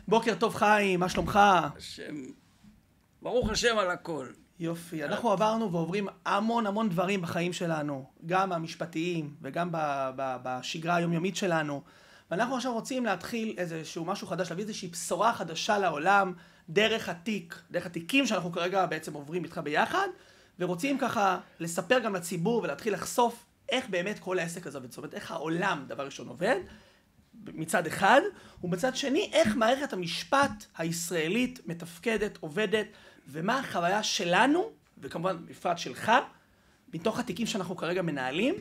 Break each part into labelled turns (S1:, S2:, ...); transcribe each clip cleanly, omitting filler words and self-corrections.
S1: בוקר טוב חיים, מה שלומך?
S2: השם, ברוך השם על הכל.
S1: יופי, אנחנו עברנו ועוברים המון דברים בחיים שלנו, גם המשפטיים וגם בשגרה היומיומית שלנו. ואנחנו עכשיו רוצים להתחיל איזשהו משהו חדש, להביא איזושהי בשורה חדשה לעולם, דרך התיקים שאנחנו כרגע בעצם עוברים איתך ביחד, ורוצים ככה לספר גם לציבור ולהתחיל לחשוף איך באמת כל העסק הזה עובד, זאת אומרת איך העולם דבר ראשון עובד, מצד אחד, ומצד שני איך מערכת המשפט הישראלית מתפקדת, עובדת, ומה החוויה שלנו, וכמובן בפרט שלך, מתוך התיקים שאנחנו כרגע מנהלים,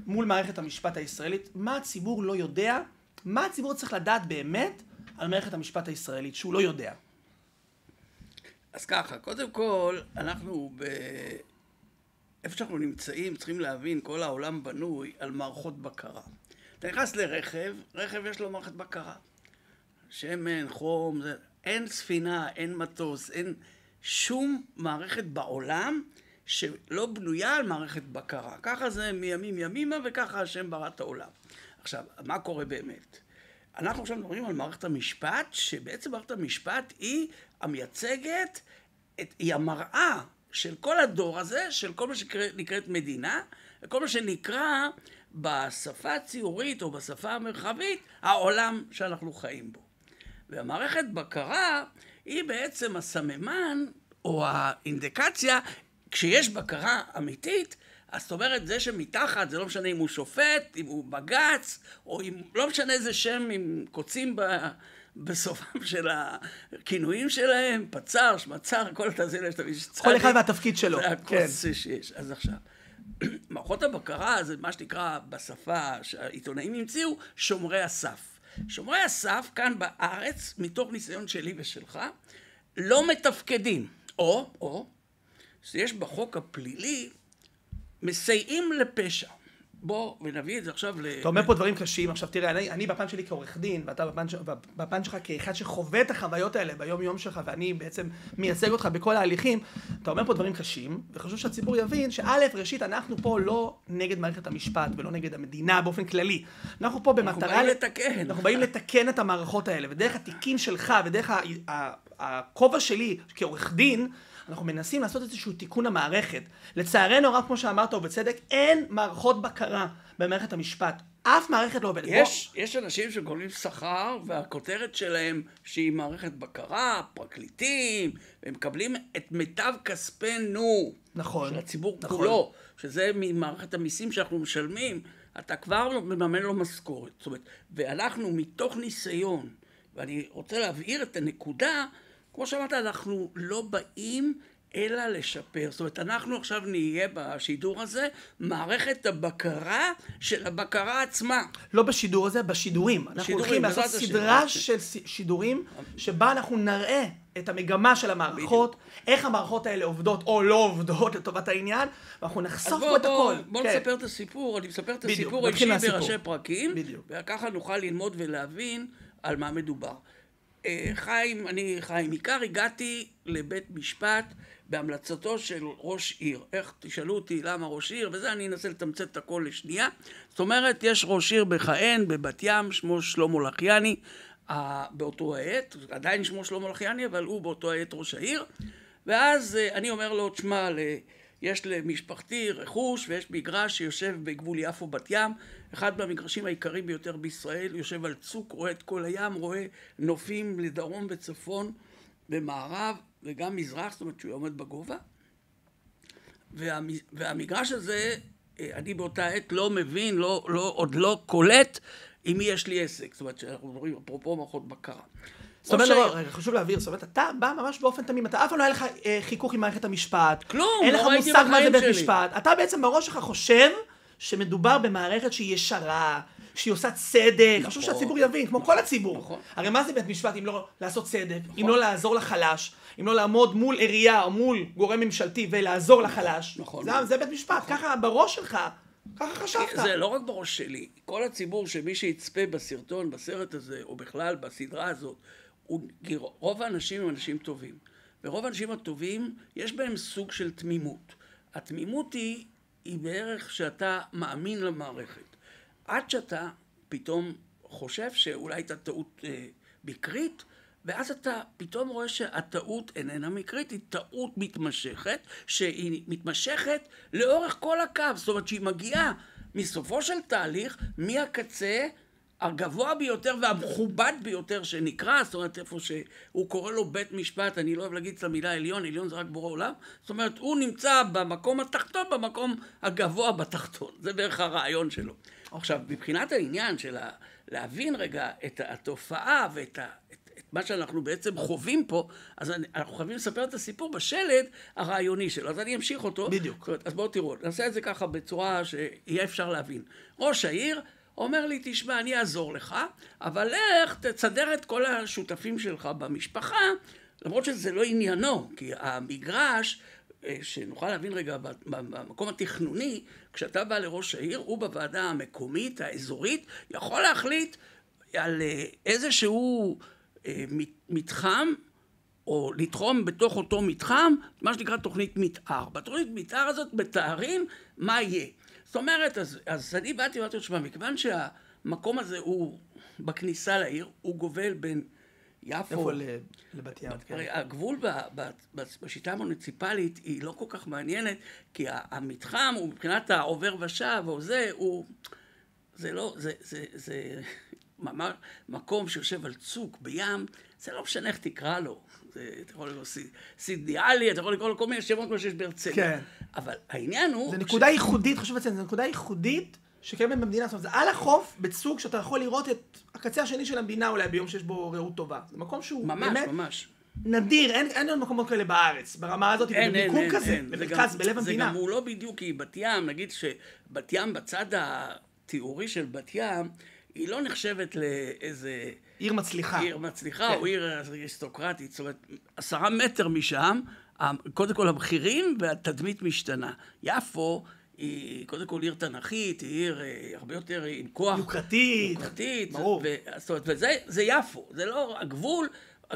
S1: מול מערכת המשפט הישראלית, מה הציבור לא יודע, מה הציבור צריך לדעת באמת על מערכת המשפט הישראלית, שהוא לא יודע.
S2: אז ככה, קודם כל, אנחנו איפה שאנחנו נמצאים, צריכים להבין, כל העולם בנוי על מערכות בקרה. אתה נכנס לרכב, רכב יש לו מערכת בקרה. שמן, חום, אין ספינה, אין מטוס, אין שום מערכת בעולם שלא בנויה על מערכת בקרה. ככה זה מימים ימימה וככה השם ברא את העולם. עכשיו, מה קורה באמת? אנחנו עכשיו מדברים על מערכת המשפט, שבעצם מערכת המשפט היא המייצגת, היא המראה של כל הדור הזה, של כל מה שנקראת מדינה, וכל מה שנקרא בשפה הציורית או בשפה המרחבית, העולם שאנחנו חיים בו. והמערכת בקרה היא בעצם הסממן או האינדיקציה, כשיש בקרה אמיתית, אז זאת אומרת זה שמתחת, זה לא משנה אם הוא שופט, אם הוא בגץ, או אם לא משנה איזה שם, אם קוצים בסופם של הכינויים שלהם, פצר, שמצר, כל התזילה,
S1: כל אחד והתפקיד שלו.
S2: זה הכוס שיש. אז עכשיו, מערכות הבקרה זה מה שנקרא בשפה שהעיתונאים המציאו, שומרי הסף. שומרי הסף כאן בארץ, מתוך ניסיון שלי ושלך, לא מתפקדים. או, שיש בחוק הפלילי, מסייעים לפשע. בוא ונביא את זה עכשיו
S1: אתה אומר פה דברים קשים. עכשיו תראה, אני בפן שלי כעורך דין, ואתה בפן שלך כאחד שחווה את החוויות האלה ביום יום שלך, ואני בעצם מייצג אותך בכל ההליכים, אתה אומר פה דברים קשים, וחשוב שהציבור יבין שא', ראשית, אנחנו פה לא נגד מערכת המשפט, ולא נגד המדינה באופן כללי. אנחנו פה במטרה...
S2: אנחנו באים לתקן.
S1: אנחנו באים לתקן את המערכות האלה, ודרך התיקים שלך, ודרך הכובע שלי כעורך דין, אנחנו מנסים לעשות איזשהו תיקון המערכת. לצערנו הרב, כמו שאמרת ובצדק, אין מערכות בקרה במערכת המשפט. אף מערכת לא עובדת.
S2: יש אנשים שקוראים שכר, והכותרת שלהם שהיא מערכת בקרה, פרקליטים, והם מקבלים את מיטב כספנו.
S1: נכון.
S2: של הציבור כולו, שזה ממערכת המיסים שאנחנו משלמים, אתה כבר מממן לו משכורת. זאת אומרת, ואנחנו מתוך ניסיון, ואני רוצה להבהיר את הנקודה, כמו שאמרת, אנחנו לא באים אלא לשפר. זאת אומרת, אנחנו עכשיו נהיה בשידור הזה, מערכת הבקרה של הבקרה עצמה.
S1: לא בשידור הזה, בשידורים. אנחנו הולכים לעשות סדרה של שידורים, שבה אנחנו נראה את המגמה של המערכות, איך המערכות האלה עובדות או לא עובדות לטובת העניין, ואנחנו נחשוף פה את הכל.
S2: בוא נספר את הסיפור, אני מספר את הסיפור האישי בראשי פרקים, וככה נוכל ללמוד ולהבין על מה מדובר. אני חיים עיקר, הגעתי לבית משפט בהמלצתו של ראש עיר. איך תשאלו אותי למה ראש עיר, וזה אני אנסה לתמצת את הכל לשנייה. זאת אומרת, יש ראש עיר בכהן, בבת ים, שמו שלמה לחיאני, באותו העת, עדיין שמו שלמה לחיאני, אבל הוא באותו העת ראש העיר. ואז אני אומר לו, תשמע, יש למשפחתי רכוש ויש מגרש שיושב בגבול יפו בת ים, אחד מהמגרשים העיקריים ביותר בישראל, יושב על צוק, רואה את כל הים, רואה נופים לדרום וצפון במערב וגם מזרח, זאת אומרת שהוא עומד בגובה. והמגרש הזה, אני באותה עת לא מבין, עוד לא קולט עם מי יש לי עסק, זאת אומרת שאנחנו מדברים אפרופו מערכות בקרה.
S1: זאת אומרת, רגע, חשוב להעביר, זאת אומרת, אתה בא ממש באופן תמים, אתה אף פעם לא היה לך חיכוך עם מערכת המשפט.
S2: כלום,
S1: אין לך
S2: לא ראיתי
S1: מושג מה זה בית
S2: שלי.
S1: משפט. אתה בעצם בראש שלך חושב שמדובר במערכת שהיא ישרה, שהיא עושה צדק. חשוב שהציבור יבין, כמו כל הציבור.
S2: נכון.
S1: הרי מה זה בית משפט אם לא לעשות צדק, אם לא לעזור לחלש, אם לא לעמוד מול עירייה או מול גורם ממשלתי ולעזור לחלש.
S2: נכון.
S1: זה בית משפט, ככה בראש שלך, ככה חשבת.
S2: זה לא רק בראש שלי, כל הציבור שמי שיצפה בסרטון, בסרט הזה, או בכלל בסדרה הזאת, רוב האנשים הם אנשים טובים. ורוב האנשים הטובים, יש בהם סוג של תמימות. התמימות היא בערך שאתה מאמין למערכת. עד שאתה פתאום חושב שאולי הייתה טעות בקרית, ואז אתה פתאום רואה שהטעות איננה מקרית, היא טעות מתמשכת, שהיא מתמשכת לאורך כל הקו, זאת אומרת שהיא מגיעה מסופו של תהליך, מהקצה הגבוה ביותר והמכובד ביותר שנקרא, זאת אומרת איפה שהוא קורא לו בית משפט, אני לא אוהב להגיד את המילה עליון, עליון זה רק בורא עולם, זאת אומרת הוא נמצא במקום התחתון, במקום הגבוה בתחתון, זה בערך הרעיון שלו. עכשיו, מבחינת העניין של להבין רגע את התופעה ואת מה שאנחנו בעצם חווים פה, אז אנחנו חייבים לספר את הסיפור בשלד הרעיוני שלו, אז אני אמשיך אותו.
S1: בדיוק.
S2: אז בואו תראו, נעשה את זה ככה בצורה שיהיה אפשר להבין. ראש העיר אומר לי, תשמע, אני אעזור לך, אבל לך תסדר את כל השותפים שלך במשפחה, למרות שזה לא עניינו, כי המגרש, שנוכל להבין רגע במקום התכנוני, כשאתה בא לראש העיר, הוא בוועדה המקומית, האזורית, יכול להחליט על איזשהו מתחם, או לתחום בתוך אותו מתחם, מה שנקרא תוכנית מתאר. בתוכנית מתאר הזאת מתארים מה יהיה. זאת אומרת, אז אני באתי ואמרתי, תשמע, מכיוון שהמקום הזה הוא בכניסה לעיר, הוא גובל בין יפו...
S1: איפה לבת ים?
S2: הגבול בשיטה המוניציפלית היא לא כל כך מעניינת, כי המתחם הוא מבחינת העובר ושב, או זה, זה לא, זה מקום שיושב על צוק בים, זה לא משנה איך תקרא לו. אתה יכול לקרוא סידניאלי, אתה יכול לקרוא לו כל מיני שמות כמו שיש בהרצליה.
S1: כן.
S2: אבל העניין הוא...
S1: זה נקודה ייחודית, חשוב לציין, זה נקודה ייחודית שקיימת במדינה. זאת אומרת, זה על החוף, בצוג שאתה יכול לראות את הקצה השני של המדינה אולי ביום שיש בו ראות טובה. זה מקום שהוא באמת נדיר, אין עוד מקומות כאלה בארץ, ברמה הזאת, במיקום כזה, במרכז, בלב המדינה.
S2: זה גם הוא לא בדיוק, כי בת ים, נגיד שבת ים בצד התיאורי של בת ים, היא לא נחשבת לאיזה...
S1: עיר מצליחה.
S2: עיר מצליחה, או עיר אריסטוקרטית. זאת אומרת, 10 מטר משם, קודם כל הבכירים והתדמית משתנה. יפו היא קודם כל עיר תנכית, היא עיר הרבה יותר עם כוח.
S1: יוקרתית. ברור.
S2: זאת אומרת, וזה יפו. זה לא הגבול,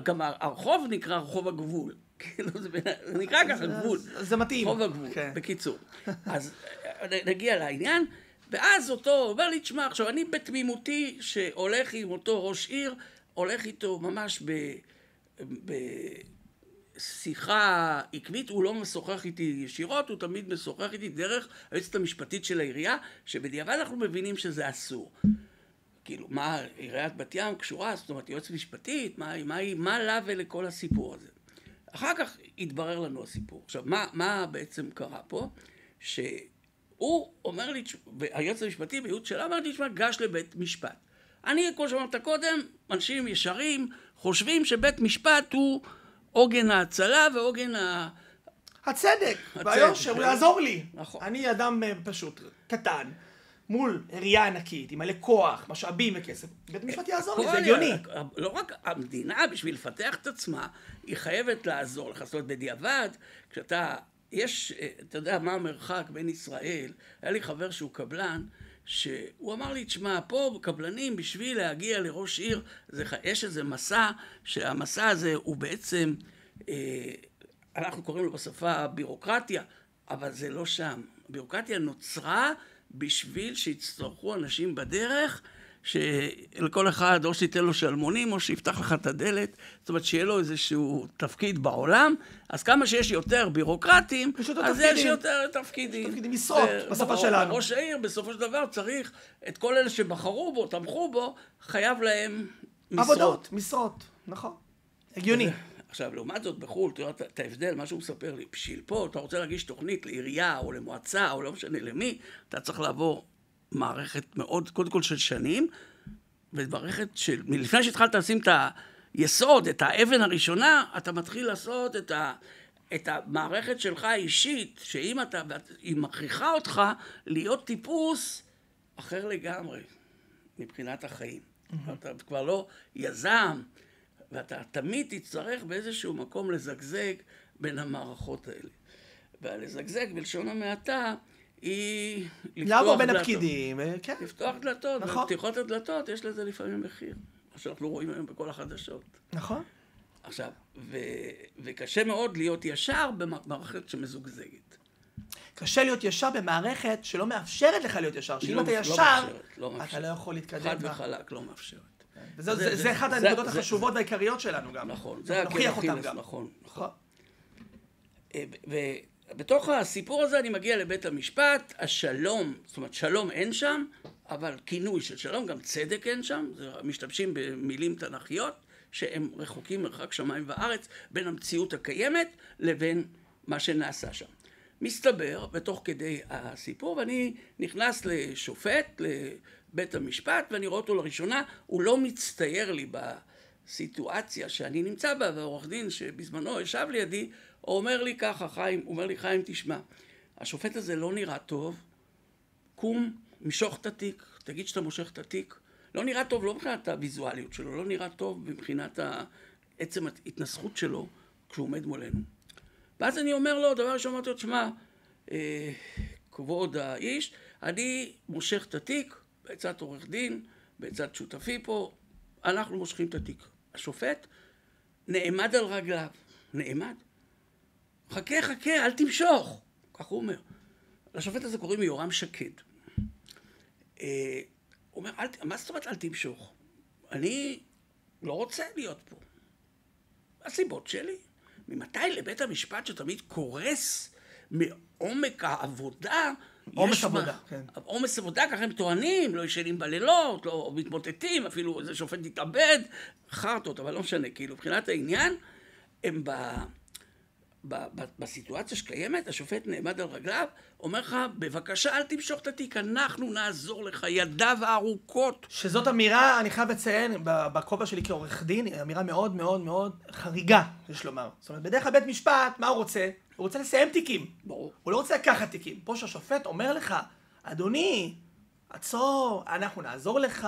S2: גם הרחוב נקרא רחוב הגבול. זה נקרא ככה גבול.
S1: זה מתאים.
S2: רחוב הגבול, בקיצור. אז נגיע לעניין. ואז אותו אומר לי, תשמע, עכשיו אני בתמימותי שהולך עם אותו ראש עיר, הולך איתו ממש בשיחה עקבית, הוא לא משוחח איתי ישירות, הוא תמיד משוחח איתי דרך היועצת המשפטית של העירייה, שבדיעבד אנחנו מבינים שזה אסור. כאילו, מה עיריית בת ים קשורה, זאת אומרת, יועצת משפטית, מה לה ולכל הסיפור הזה? אחר כך התברר לנו הסיפור. עכשיו, מה בעצם קרה פה? הוא אומר לי, והיועץ המשפטי בייעוץ שלה, אמר לי, תשמע, גש לבית משפט. אני, כמו שאמרת קודם, אנשים ישרים, חושבים שבית משפט הוא עוגן ההצלה ועוגן
S1: הצדק, והיושר, הוא יעזור לי.
S2: נכון.
S1: אני אדם פשוט, קטן, מול עירייה ענקית, עם מלא כוח, משאבים וכסף. בית משפט יעזור לי, זה הגיוני.
S2: לא רק המדינה, בשביל לפתח את עצמה, היא חייבת לעזור לך. זאת אומרת, בדיעבד, כשאתה... אתה יודע מה המרחק בין ישראל, היה לי חבר שהוא קבלן, שהוא אמר לי, תשמע, פה קבלנים בשביל להגיע לראש עיר, יש איזה מסע, שהמסע הזה הוא בעצם, אנחנו קוראים לו בשפה בירוקרטיה, אבל זה לא שם. הבירוקרטיה נוצרה בשביל שיצטרכו אנשים בדרך, שלכל אחד או שתיתן לו שלמונים או שיפתח לך את הדלת, זאת אומרת שיהיה לו איזשהו תפקיד בעולם, אז כמה שיש יותר בירוקרטים, אז יש יותר תפקידים.
S1: תפקידים משרות בשפה שלנו.
S2: ראש העיר בסופו של דבר צריך את כל אלה שבחרו בו, תמכו בו, חייב להם משרות.
S1: עבודות, משרות, נכון. הגיוני.
S2: עכשיו, לעומת זאת בחו"ל, תראה את ההבדל, מה שהוא מספר לי, בשביל פה, אתה רוצה להגיש תוכנית לעירייה או למועצה או לא משנה למי, אתה צריך לעבור מערכת מאוד, קודם כל של שנים, ומערכת של, מלפני שהתחלת לשים את היסוד, את האבן הראשונה, אתה מתחיל לעשות את המערכת שלך האישית, שאם היא מכריחה אותך להיות טיפוס אחר לגמרי, מבחינת החיים. אתה כבר לא יזם, ואתה תמיד תצטרך באיזשהו מקום לזגזג בין המערכות האלה. והלזגזג בלשון המעטה, היא
S1: לעבור בין הפקידים, כן.
S2: לפתוח דלתות, ופתיחות הדלתות, יש לזה לפעמים מחיר. מה שאנחנו רואים היום בכל החדשות.
S1: נכון.
S2: עכשיו, וקשה מאוד להיות ישר במערכת שמזוגזגת.
S1: קשה להיות ישר במערכת שלא מאפשרת לך להיות ישר. שאם אתה ישר, אתה לא יכול להתקדם.
S2: חד וחלק לא מאפשרת.
S1: זה אחת הנקודות החשובות והעיקריות שלנו גם.
S2: נכון,
S1: זה נוכיח אותם גם.
S2: נכון. ובתוך הסיפור הזה אני מגיע לבית המשפט, השלום, זאת אומרת שלום אין שם, אבל כינוי של שלום, גם צדק אין שם, משתמשים במילים תנ"כיות, שהם רחוקים מרחק שמיים וארץ, בין המציאות הקיימת לבין מה שנעשה שם. מסתבר, בתוך כדי הסיפור, ואני נכנס לשופט, לבית המשפט, ואני רואה אותו לראשונה, הוא לא מצטייר לי בסיטואציה שאני נמצא בה, והעורך דין שבזמנו ישב לידי, הוא אומר לי ככה, חיים, הוא אומר לי, חיים, תשמע, השופט הזה לא נראה טוב, קום, משוך את התיק, תגיד שאתה מושך את התיק, לא נראה טוב, לא מבחינת הוויזואליות שלו, לא נראה טוב מבחינת עצם ההתנסחות שלו כשהוא עומד מולנו. ואז אני אומר לו, דבר ראשון אמרתי לו, תשמע, כבוד האיש, אני מושך את התיק, בעצת עורך דין, בעצת שותפי פה, אנחנו מושכים את התיק. השופט נעמד על רגליו, נעמד. חכה, אל תמשוך, כך הוא אומר. לשופט הזה קוראים יורם שקד. הוא אומר, מה זאת אומרת אל תמשוך? אני לא רוצה להיות פה. הסיבות שלי. ממתי לבית המשפט שתמיד קורס מעומק העבודה,
S1: עומס עבודה, כן.
S2: עומס עבודה, ככה הם טוענים, לא ישנים בלילות, לא מתמוטטים, אפילו איזה שופט יתאבד, חרטות, אבל לא משנה, כאילו, מבחינת העניין, הם בסיטואציה שקיימת, השופט נעמד על רגליו, אומר לך, בבקשה אל תמשוך את התיק, אנחנו נעזור לך, ידיו הארוכות.
S1: שזאת אמירה, אני חייב לציין, בכובע שלי כעורך דין, אמירה מאוד מאוד מאוד חריגה, יש לומר. זאת אומרת, בדרך כלל בית משפט, מה הוא רוצה? הוא רוצה לסיים תיקים.
S2: ברור.
S1: הוא לא רוצה לקחת תיקים. פה שהשופט אומר לך, אדוני, עצור, אנחנו נעזור לך,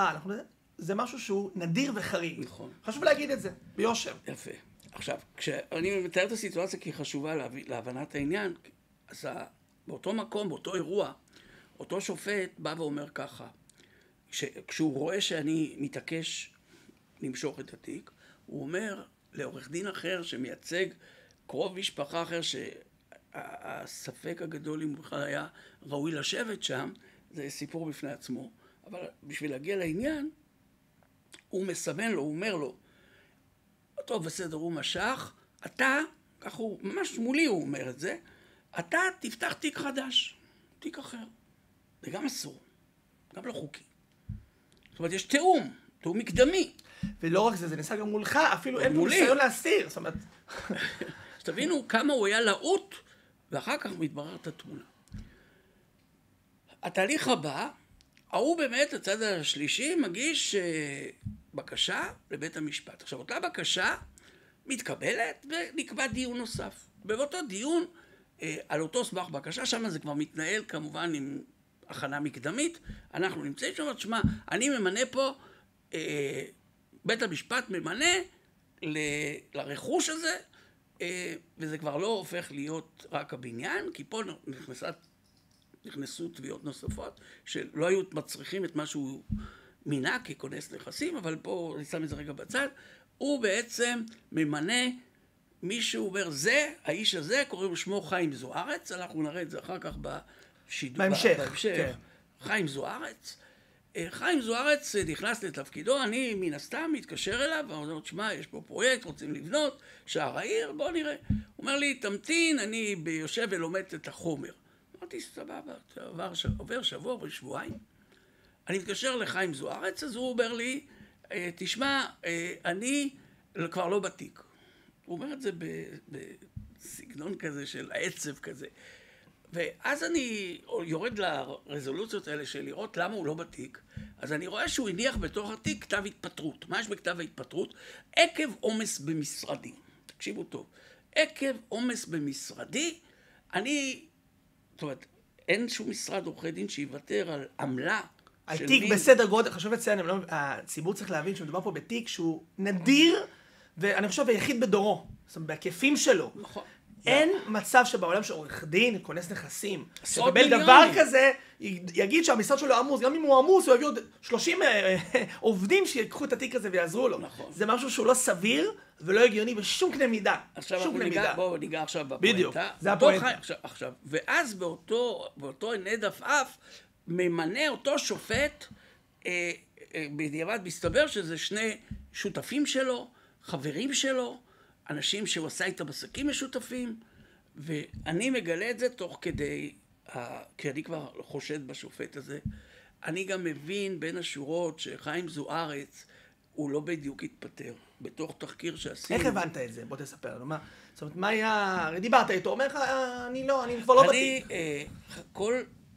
S1: זה משהו שהוא נדיר וחריג.
S2: נכון.
S1: חשוב להגיד את זה, ביושר.
S2: יפה. עכשיו, כשאני מתאר את הסיטואציה כי היא חשובה להבנת העניין, אז באותו מקום, באותו אירוע, אותו שופט בא ואומר ככה, כשהוא רואה שאני מתעקש למשוך את התיק, הוא אומר לעורך דין אחר שמייצג קרוב משפחה אחר שהספק הגדול אם בכלל היה ראוי לשבת שם, זה סיפור בפני עצמו, אבל בשביל להגיע לעניין, הוא מסמן לו, הוא אומר לו, טוב, בסדר, הוא משך, אתה, כך הוא, ממש מולי הוא אומר את זה, אתה תפתח תיק חדש, תיק אחר. זה גם אסור, גם לא חוקי. זאת אומרת, יש תיאום מקדמי.
S1: ולא רק זה, זה נעשה גם מולך, אפילו אין פה ניסיון להסתיר, זאת אומרת...
S2: שתבינו כמה הוא היה לעוט, ואחר כך מתבררת התמונה. התהליך הבא, הוא באמת, הצד השלישי, מגיש בקשה לבית המשפט. עכשיו, אותה בקשה מתקבלת ונקבע דיון נוסף. באותו דיון, על אותו סמך בקשה, שם זה כבר מתנהל כמובן עם הכנה מקדמית. אנחנו נמצאים שם, תשמע, אני ממנה פה, בית המשפט ממנה לרכוש הזה, וזה כבר לא הופך להיות רק הבניין, כי פה נכנסו תביעות נוספות, שלא היו מצריכים את מה שהוא מינה ככונס נכסים, אבל פה אני שם את זה רגע בצד, הוא בעצם ממנה מישהו אומר, זה, האיש הזה, קוראים שמו חיים זוארץ, אנחנו נראה את זה אחר כך
S1: בהמשך.
S2: כן. חיים זוארץ. חיים זוארץ נכנס לתפקידו, אני מן הסתם מתקשר אליו, ואומר, תשמע, יש פה פרויקט, רוצים לבנות, שער העיר, בוא נראה. הוא אומר לי, תמתין, אני יושב ולומד את החומר. אמרתי, סבבה, עובר שבוע או שבועיים. אני מתקשר לחיים זוארץ, אז הוא אומר לי, תשמע, אני כבר לא בתיק. הוא אומר את זה בסגנון כזה של העצב כזה. ואז אני יורד לרזולוציות האלה של לראות למה הוא לא בתיק. אז אני רואה שהוא הניח בתוך התיק כתב התפטרות. מה יש בכתב ההתפטרות? עקב עומס במשרדי. תקשיבו טוב. עקב עומס במשרדי, זאת אומרת, אין שום משרד עורכי דין שיוותר על עמלה.
S1: על תיק בסדר גודל, חשוב לציין, הציבור צריך להבין שמדובר פה בתיק שהוא נדיר, ואני חושב היחיד בדורו, זאת אומרת, בהיקפים שלו.
S2: נכון.
S1: אין מצב שבעולם שעורך דין, כונס נכסים, שיקבל דבר כזה, יגיד שהמשרד שלו עמוס, גם אם הוא עמוס, הוא יביא עוד 30 עובדים שיקחו את התיק הזה ויעזרו לו.
S2: נכון.
S1: זה משהו שהוא לא סביר ולא הגיוני בשום קנה מידה.
S2: עכשיו בואו ניגע עכשיו בפואנטה.
S1: בדיוק, זה הפואנטה.
S2: עכשיו, ואז באותו עיני דפאף, ממנה אותו שופט בדיעבד מסתבר שזה שני שותפים שלו, חברים שלו, אנשים שהוא עשה איתם עסקים משותפים, ואני מגלה את זה תוך כדי, כי אני כבר חושד בשופט הזה, אני גם מבין בין השורות שחיים זוארץ הוא לא בדיוק התפטר. בתוך תחקיר שעשינו...
S1: איך הבנת את זה? בוא תספר לנו. זאת אומרת, מה היה... הרי דיברת איתו, אומר לך, אני כבר לא בתיק.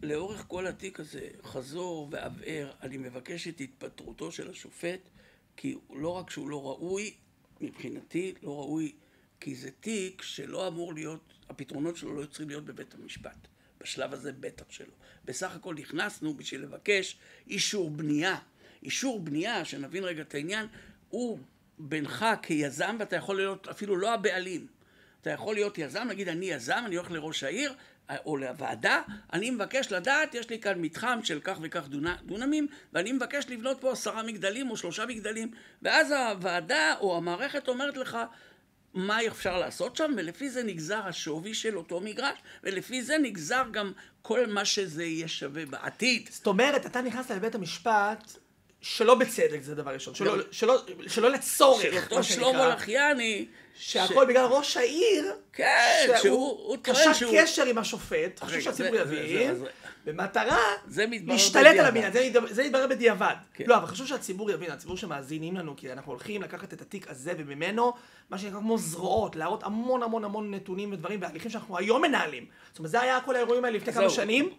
S2: לאורך כל התיק הזה, חזור ועבער, אני מבקש את התפטרותו של השופט, כי לא רק שהוא לא ראוי, מבחינתי לא ראוי, כי זה תיק שלא אמור להיות, הפתרונות שלו לא צריכים להיות בבית המשפט. בשלב הזה בטח שלו. בסך הכל נכנסנו בשביל לבקש אישור בנייה. אישור בנייה, שנבין רגע את העניין, הוא בינך כיזם, ואתה יכול להיות אפילו לא הבעלים. אתה יכול להיות יזם, נגיד אני יזם, אני הולך לראש העיר, או לוועדה, אני מבקש לדעת, יש לי כאן מתחם של כך וכך דונמים, ואני מבקש לבנות פה 10 מגדלים או 3 מגדלים, ואז הוועדה או המערכת אומרת לך, מה אפשר לעשות שם, ולפי זה נגזר השווי של אותו מגרש, ולפי זה נגזר גם כל מה שזה יהיה שווה בעתיד.
S1: זאת אומרת, אתה נכנסת לבית המשפט שלא בצדק, זה דבר ראשון, שלא לצורך,
S2: של אותו שלמה לחיאני,
S1: שהכל בגלל ראש העיר,
S2: כן, שהוא טוען שהוא...
S1: קשר קשר עם השופט, חשוב שהציבור יבין, במטרה להשתלט על הבניין, זה יתברר בדיעבד. לא, אבל חשוב שהציבור יבין, הציבור שמאזינים לנו, כי אנחנו הולכים לקחת את התיק הזה וממנו, מה שנקרא כמו זרועות, להראות המון המון המון נתונים ודברים וההליכים שאנחנו היום מנהלים. זאת אומרת, זה היה כל האירועים האלה לפני כמה שנים,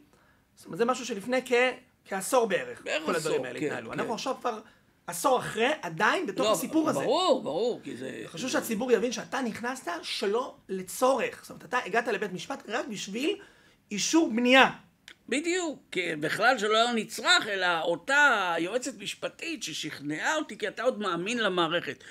S1: זאת אומרת, זה משהו שלפני כעשור בערך, כל הדברים האלה התנהלו. אנחנו עכשיו כבר עשור אחרי, עדיין בתוך הסיפור הזה.
S2: ברור, ברור, כי זה...
S1: חשוב שהציבור יבין שאתה נכנסת שלא לצורך. זאת אומרת, אתה הגעת לבית משפט רק בשביל אישור בנייה.
S2: בדיוק, כי בכלל שלא היה נצרך, אלא אותה יועצת משפטית ששכנעה אותי, כי אתה עוד מאמין למערכת.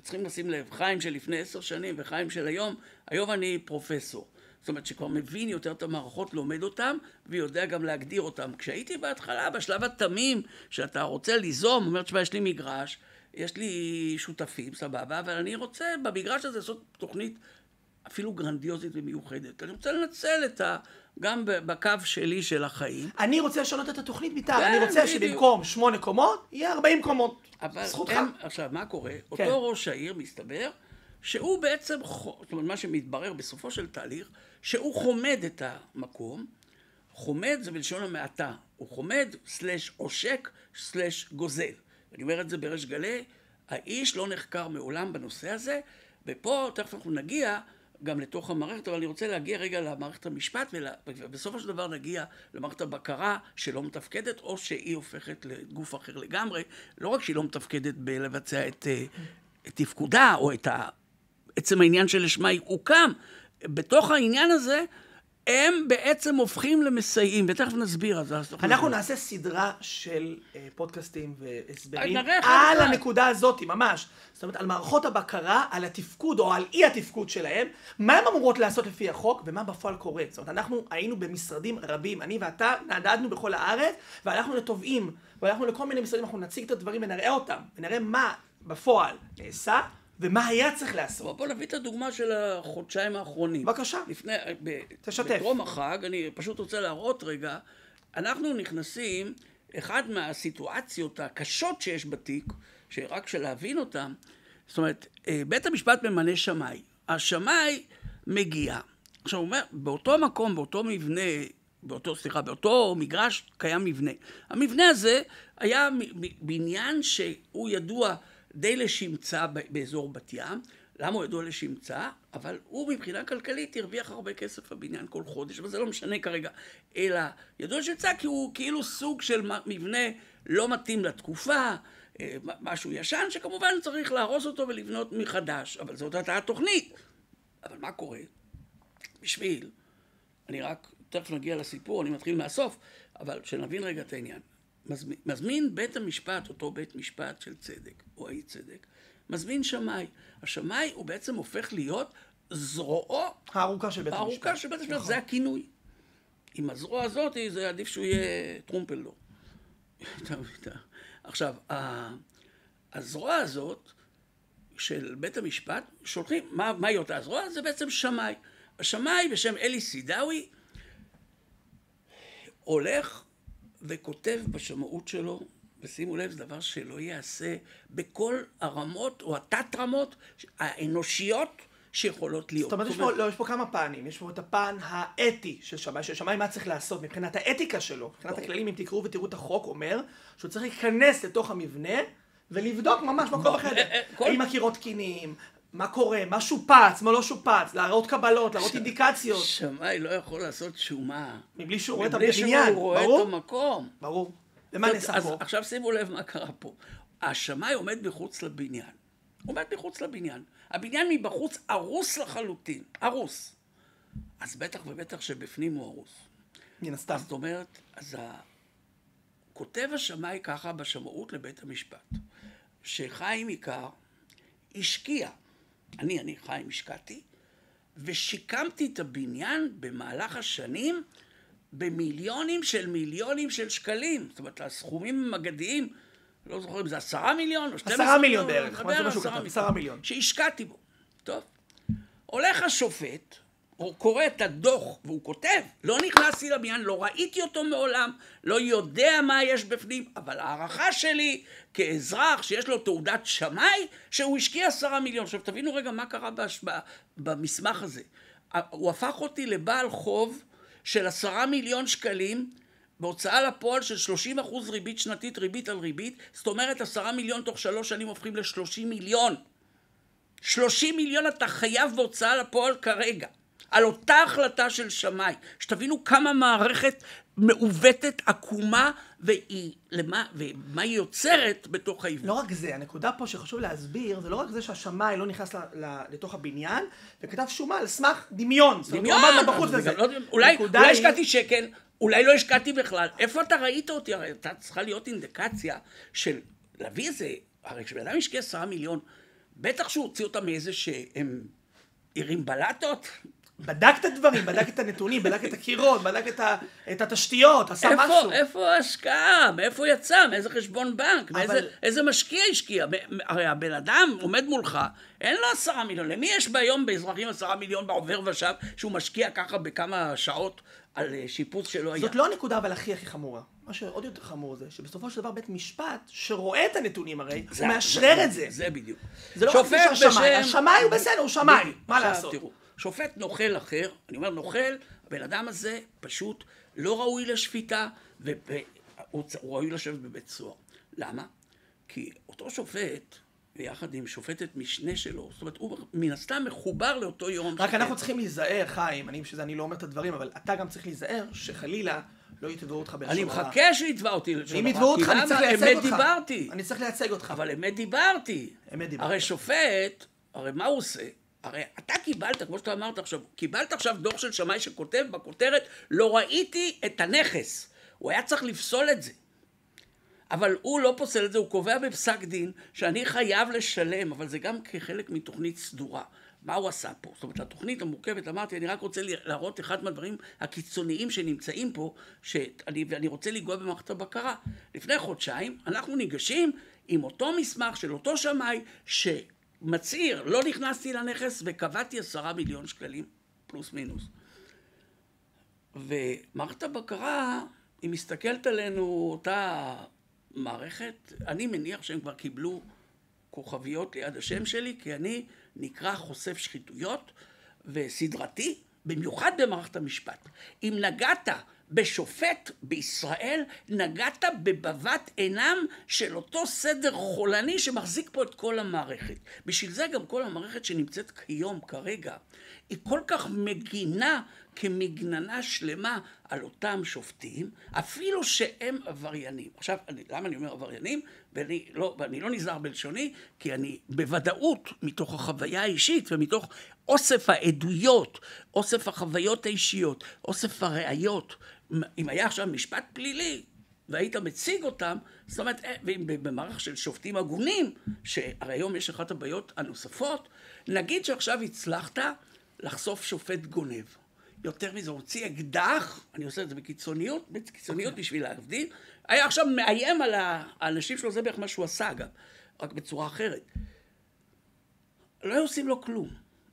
S2: צריכים לשים לב, חיים של לפני 10 שנים וחיים של היום, היום אני פרופסור. זאת אומרת שכבר מבין יותר את המערכות, לומד אותם, ויודע גם להגדיר אותם. כשהייתי בהתחלה, בשלב התמים, שאתה רוצה ליזום, אומרת שבה יש לי מגרש, יש לי שותפים, סבבה, אבל אני רוצה במגרש הזה לעשות תוכנית אפילו גרנדיוזית ומיוחדת. אני רוצה לנצל גם בקו שלי של החיים.
S1: אני רוצה לשנות את התוכנית מתאר, אני רוצה שבמקום 8 קומות, יהיה 40 קומות. זכותך.
S2: עכשיו, מה קורה? אותו ראש העיר מסתבר, שהוא בעצם, זאת אומרת, מה שמתברר בסופו של תהליך, שהוא חומד את המקום, חומד זה בלשון המעטה, הוא חומד /עושק/גוזל. אני אומר את זה בריש גלי, האיש לא נחקר מעולם בנושא הזה, ופה תכף אנחנו נגיע גם לתוך המערכת, אבל אני רוצה להגיע רגע למערכת המשפט, ובסופו של דבר נגיע למערכת הבקרה שלא מתפקדת, או שהיא הופכת לגוף אחר לגמרי, לא רק שהיא לא מתפקדת בלבצע את תפקודה, או את עצם העניין של לשמה הוקם, בתוך העניין הזה, הם בעצם הופכים למסייעים, ותכף נסביר.
S1: אנחנו נעשה סדרה של פודקאסטים והסברים על הנקודה הזאת, ממש. זאת אומרת, על מערכות הבקרה, על התפקוד או על אי התפקוד שלהם, מה הם אמורות לעשות לפי החוק ומה בפועל קורה. זאת אומרת, אנחנו היינו במשרדים רבים, אני ואתה נעדדנו בכל הארץ, והלכנו לתובעים, והלכנו לכל מיני משרדים, אנחנו נציג את הדברים ונראה אותם, ונראה מה בפועל נעשה, ומה היה צריך לעשות.
S2: בוא נביא את הדוגמה של החודשיים האחרונים.
S1: בבקשה. תשתף.
S2: בטרום החג, אני פשוט רוצה להראות רגע, אנחנו נכנסים, אחד מהסיטואציות הקשות שיש בתיק, שרק שלהבין אותם, זאת אומרת, בית המשפט ממנה שמאי. השמאי מגיע. עכשיו הוא אומר, באותו מקום, באותו מבנה, באותו מגרש קיים מבנה. המבנה הזה היה בניין שהוא ידוע די לשמצה באזור בת ים. למה הוא ידוע לשמצה? אבל הוא מבחינה כלכלית הרוויח הרבה כסף בבניין כל חודש, אבל זה לא משנה כרגע. אלא ידוע לשמצה כי הוא כאילו סוג של מבנה לא מתאים לתקופה, משהו ישן שכמובן צריך להרוס אותו ולבנות מחדש. אבל זאת הייתה התוכנית. אבל מה קורה? בשביל, אני רק תכף נגיע לסיפור, אני מתחיל מהסוף, אבל שנבין רגע את העניין. מזמין בית המשפט, אותו בית משפט של צדק או אי צדק, מזמין שמאי. השמאי הוא בעצם הופך להיות זרועו
S1: הארוכה של בית המשפט.
S2: הארוכה של בית המשפט, זה הכינוי. עם הזרוע הזאת זה עדיף שהוא יהיה טרומפלדור. עכשיו, הזרוע הזאת של בית המשפט, שולחים, מה היא אותה הזרוע? זה בעצם שמאי. השמאי בשם אלי סידאווי הולך וכותב בשמאות שלו ושימו לב, זה דבר שלא ייעשה בכל הרמות או התת-רמות האנושיות שיכולות להיות.
S1: זאת אומרת, יש פה כמה פנים. יש פה את הפן האתי של שמאי, ששמאי מה צריך לעשות מבחינת האתיקה שלו, מבחינת הכללים, אם תקראו ותראו את החוק, אומר שהוא צריך להיכנס לתוך המבנה ולבדוק ממש מה קורה בחדר. האם הקירות תקינים, מה קורה, מה שופץ, מה לא שופץ, להראות קבלות, להראות אינדיקציות.
S2: שמאי לא יכול לעשות שומה.
S1: מבלי שהוא רואה את הבניין.
S2: מבלי שהוא רואה את המקום.
S1: ברור. ומה נעשה פה?
S2: עכשיו שימו לב מה קרה פה. השמאי עומד מחוץ לבניין. עומד מחוץ לבניין. הבניין מבחוץ הרוס לחלוטין. הרוס. אז בטח ובטח שבפנים הוא הרוס.
S1: מן הסתם.
S2: זאת אומרת, כותב השמאי ככה בשמאות לבית המשפט, שחיים עיקר השקיע. אני חיים השקעתי, ושיקמתי את הבניין במהלך השנים במיליונים של שקלים. זאת אומרת, הסכומים המגדיים, לא זוכר אם זה 10 מיליון או 12
S1: 10 מיליון בערך, זה משהו כתב, 10 מיליון.
S2: שהשקעתי בו. טוב. הולך השופט, הוא קורא את הדוח והוא כותב, לא נכנסתי לבניין, לא ראיתי אותו מעולם, לא יודע מה יש בפנים, אבל הערכה שלי כאזרח שיש לו תעודת שמאי, שהוא השקיע 10 מיליון. עכשיו תבינו רגע מה קרה במסמך הזה. הוא הפך אותי לבעל חוב של 10 מיליון שקלים, בהוצאה לפועל של 30% ריבית שנתית, ריבית על ריבית, זאת אומרת 10 מיליון תוך 3 שנים הופכים ל-30 מיליון. 30 מיליון אתה חייב בהוצאה לפועל כרגע. על אותה החלטה של שמאי, שתבינו כמה מערכת מעוותת, עקומה, ומה היא יוצרת בתוך העיוות.
S1: לא רק זה, הנקודה פה שחשוב להסביר, זה לא רק זה שהשמאי לא נכנס לתוך הבניין, וכתב שומה על סמך דמיון.
S2: דמיון! אולי השקעתי שקל, אולי לא השקעתי בכלל. איפה אתה ראית אותי? הרי אתה צריכה להיות אינדיקציה של להביא איזה, הרי כשבן אדם השקיע 10 מיליון, בטח שהוא הוציא אותם מאיזה שהם עירים בלטות.
S1: בדק את הדברים, בדק את הנתונים, בדק את הקירות, בדק את התשתיות, עשה משהו.
S2: איפה ההשקעה? מאיפה יצא? מאיזה חשבון בנק? איזה משקיע השקיע? הרי הבן אדם עומד מולך, אין לו 10 מיליון. למי יש ביום באזרחים 10 מיליון בעובר ושב, שהוא משקיע ככה בכמה שעות על שיפוץ שלא היה?
S1: זאת לא הנקודה אבל הכי חמורה. מה שעוד יותר חמור זה, שבסופו של דבר בית משפט, שרואה את הנתונים הרי, הוא מאשרר את זה.
S2: זה בדיוק.
S1: זה לא רק שהשמאי, השמאי הוא בסדר, הוא שמאי. מה לעשות?
S2: שופט נוכל אחר, אני אומר נוכל, הבן אדם הזה פשוט לא ראוי לשפיטה, והוא ראוי לשבת בבית סוהר. למה? כי אותו שופט, ויחד עם שופטת משנה שלו, זאת אומרת, הוא מן הסתם מחובר לאותו יום.
S1: רק אנחנו צריכים להיזהר, חיים, אני לא אומר את הדברים, אבל אתה גם צריך להיזהר שחלילה לא יתבעו אותך בלשון הרע.
S2: אני מחכה שיתבעו אותי
S1: בלשון הרע. אם יתבעו אותך, אני צריך לייצג אותך.
S2: דיברתי.
S1: אני צריך לייצג אותך.
S2: אבל אמת דיברתי. הרי שופט, הרי מה הוא עושה? הרי אתה קיבלת, כמו שאתה אמרת עכשיו, קיבלת עכשיו דוח של שמאי שכותב בכותרת, לא ראיתי את הנכס. הוא היה צריך לפסול את זה. אבל הוא לא פוסל את זה, הוא קובע בפסק דין שאני חייב לשלם, אבל זה גם כחלק מתוכנית סדורה. מה הוא עשה פה? זאת אומרת, התוכנית המורכבת, אמרתי, אני רק רוצה להראות אחד מהדברים הקיצוניים שנמצאים פה, ואני רוצה לגוע במערכת הבקרה. לפני חודשיים אנחנו ניגשים עם אותו מסמך של אותו שמאי מצעיר, לא נכנסתי לנכס וקבעתי 10 מיליון שקלים, פלוס מינוס. ומערכת הבקרה, היא מסתכלת עלינו אותה מערכת, אני מניח שהם כבר קיבלו כוכביות ליד השם שלי, כי אני נקרא חושף שחיתויות וסדרתי, במיוחד במערכת המשפט. אם נגעת בשופט בישראל, נגעת בבבת עינם של אותו סדר חולני שמחזיק פה את כל המערכת. בשביל זה גם כל המערכת שנמצאת כיום, כרגע, היא כל כך מגינה כמגננה שלמה על אותם שופטים, אפילו שהם עבריינים. עכשיו, למה אני אומר עבריינים? ואני לא נזהר בלשוני, כי אני בוודאות, מתוך החוויה האישית ומתוך אוסף העדויות, אוסף החוויות האישיות, אוסף הראיות, אם היה עכשיו משפט פלילי, והיית מציג אותם, זאת אומרת, במערך של שופטים הגונים, שהרי היום יש אחת הבעיות הנוספות, נגיד שעכשיו הצלחת לחשוף שופט גונב. יותר מזה, הוציא אקדח, אני עושה את זה בקיצוניות בשביל להבדיל, היה עכשיו מאיים על האנשים שלו, זה בערך מה שהוא עשה אגב, רק בצורה אחרת. לא עושים לו כלום.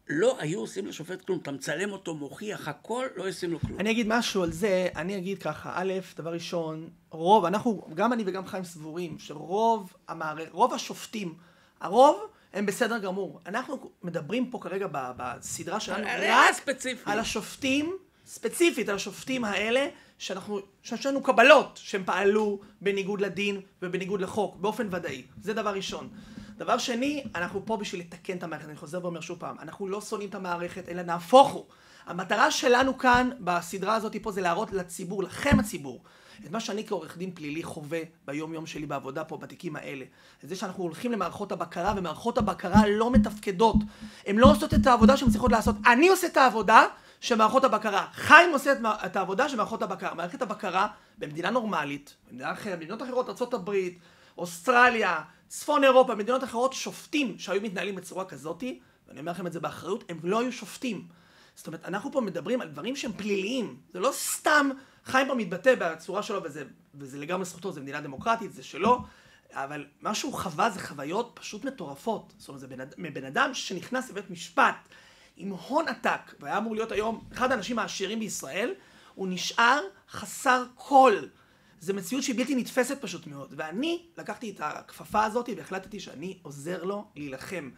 S2: לא היו עושים לשופט כלום. אתה מצלם אותו, מוכיח, הכל, לא עושים לו כלום.
S1: אני אגיד משהו על זה, אני אגיד ככה, א', דבר ראשון, רוב, אנחנו, גם אני וגם חיים סבורים, שרוב רוב השופטים, הרוב הם בסדר גמור. אנחנו מדברים פה כרגע בסדרה שלנו רק על השופטים, ספציפית על השופטים האלה, שיש לנו קבלות שהם פעלו בניגוד לדין ובניגוד לחוק, באופן ודאי. זה דבר ראשון. דבר שני, אנחנו פה בשביל לתקן את המערכת, אני חוזר ואומר שוב פעם, אנחנו לא שונאים את המערכת, אלא נהפוך הוא. המטרה שלנו כאן, בסדרה הזאת פה, זה להראות לציבור, לכם הציבור, את מה שאני כעורך דין פלילי חווה ביום יום שלי בעבודה פה, בתיקים האלה. את זה שאנחנו הולכים למערכות הבקרה, ומערכות הבקרה לא מתפקדות. הן לא עושות את העבודה שהן צריכות לעשות. אני עושה את העבודה שמערכות הבקרה. חיים עושה את העבודה שמערכות הבקרה. מערכת הבקרה במדינה נורמלית, במדינות אחרות, ארצות הברית, אוסטרליה, צפון אירופה, מדינות אחרות, שופטים שהיו מתנהלים בצורה כזאת, ואני אומר לכם את זה באחריות, הם לא היו שופטים. זאת אומרת, אנחנו פה מדברים על דברים שהם פליליים. זה לא סתם חיים פה מתבטא בצורה שלו, וזה לגמרי זכותו, זה מדינה דמוקרטית, זה שלו, אבל מה שהוא חווה זה חוויות פשוט מטורפות. זאת אומרת, זה מבן אדם שנכנס לבית משפט עם הון עתק, והיה אמור להיות היום אחד האנשים העשירים בישראל, הוא נשאר חסר קול. זו מציאות שהיא בלתי נתפסת פשוט מאוד. ואני לקחתי את הכפפה הזאת והחלטתי שאני עוזר לו להילחם.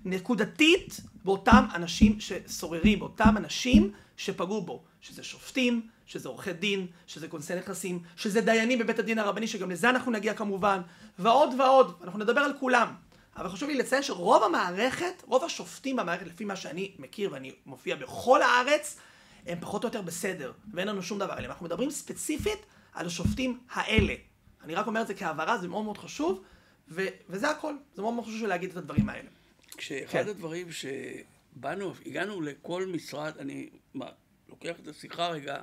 S1: נקודתית באותם אנשים שסוררים, באותם אנשים שפגעו בו. שזה שופטים, שזה עורכי דין, שזה כונסי נכסים, שזה דיינים בבית הדין הרבני, שגם לזה אנחנו נגיע כמובן, ועוד ועוד. אנחנו נדבר על כולם. אבל חשוב לי לציין שרוב המערכת, רוב השופטים במערכת, לפי מה שאני מכיר ואני מופיע בכל הארץ, הם פחות או יותר בסדר, ואין לנו שום דבר עליהם. אנחנו מדברים ספציפית על השופטים האלה. אני רק אומר את זה כהעברה, זה מאוד מאוד חשוב, וזה הכל. זה מאוד מאוד חשוב להגיד את הדברים האלה.
S2: כשאחד הדברים שבאנו, הגענו לכל משרד, אני לוקח את השיחה רגע,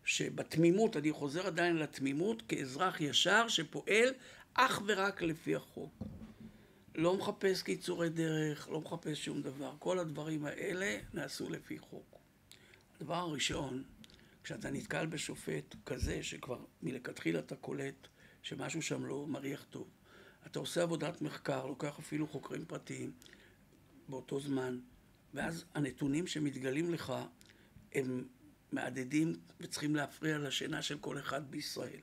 S2: שבתמימות, אני חוזר עדיין לתמימות, כאזרח ישר שפועל אך ורק לפי החוק. לא מחפש קיצורי דרך, לא מחפש שום דבר. כל הדברים האלה נעשו לפי חוק. הדבר הראשון, כשאתה נתקל בשופט כזה, שכבר מלכתחילה אתה קולט שמשהו שם לא מריח טוב, אתה עושה עבודת מחקר, לוקח אפילו חוקרים פרטיים באותו זמן, ואז הנתונים שמתגלים לך הם מעדדים וצריכים להפריע לשינה של כל אחד בישראל.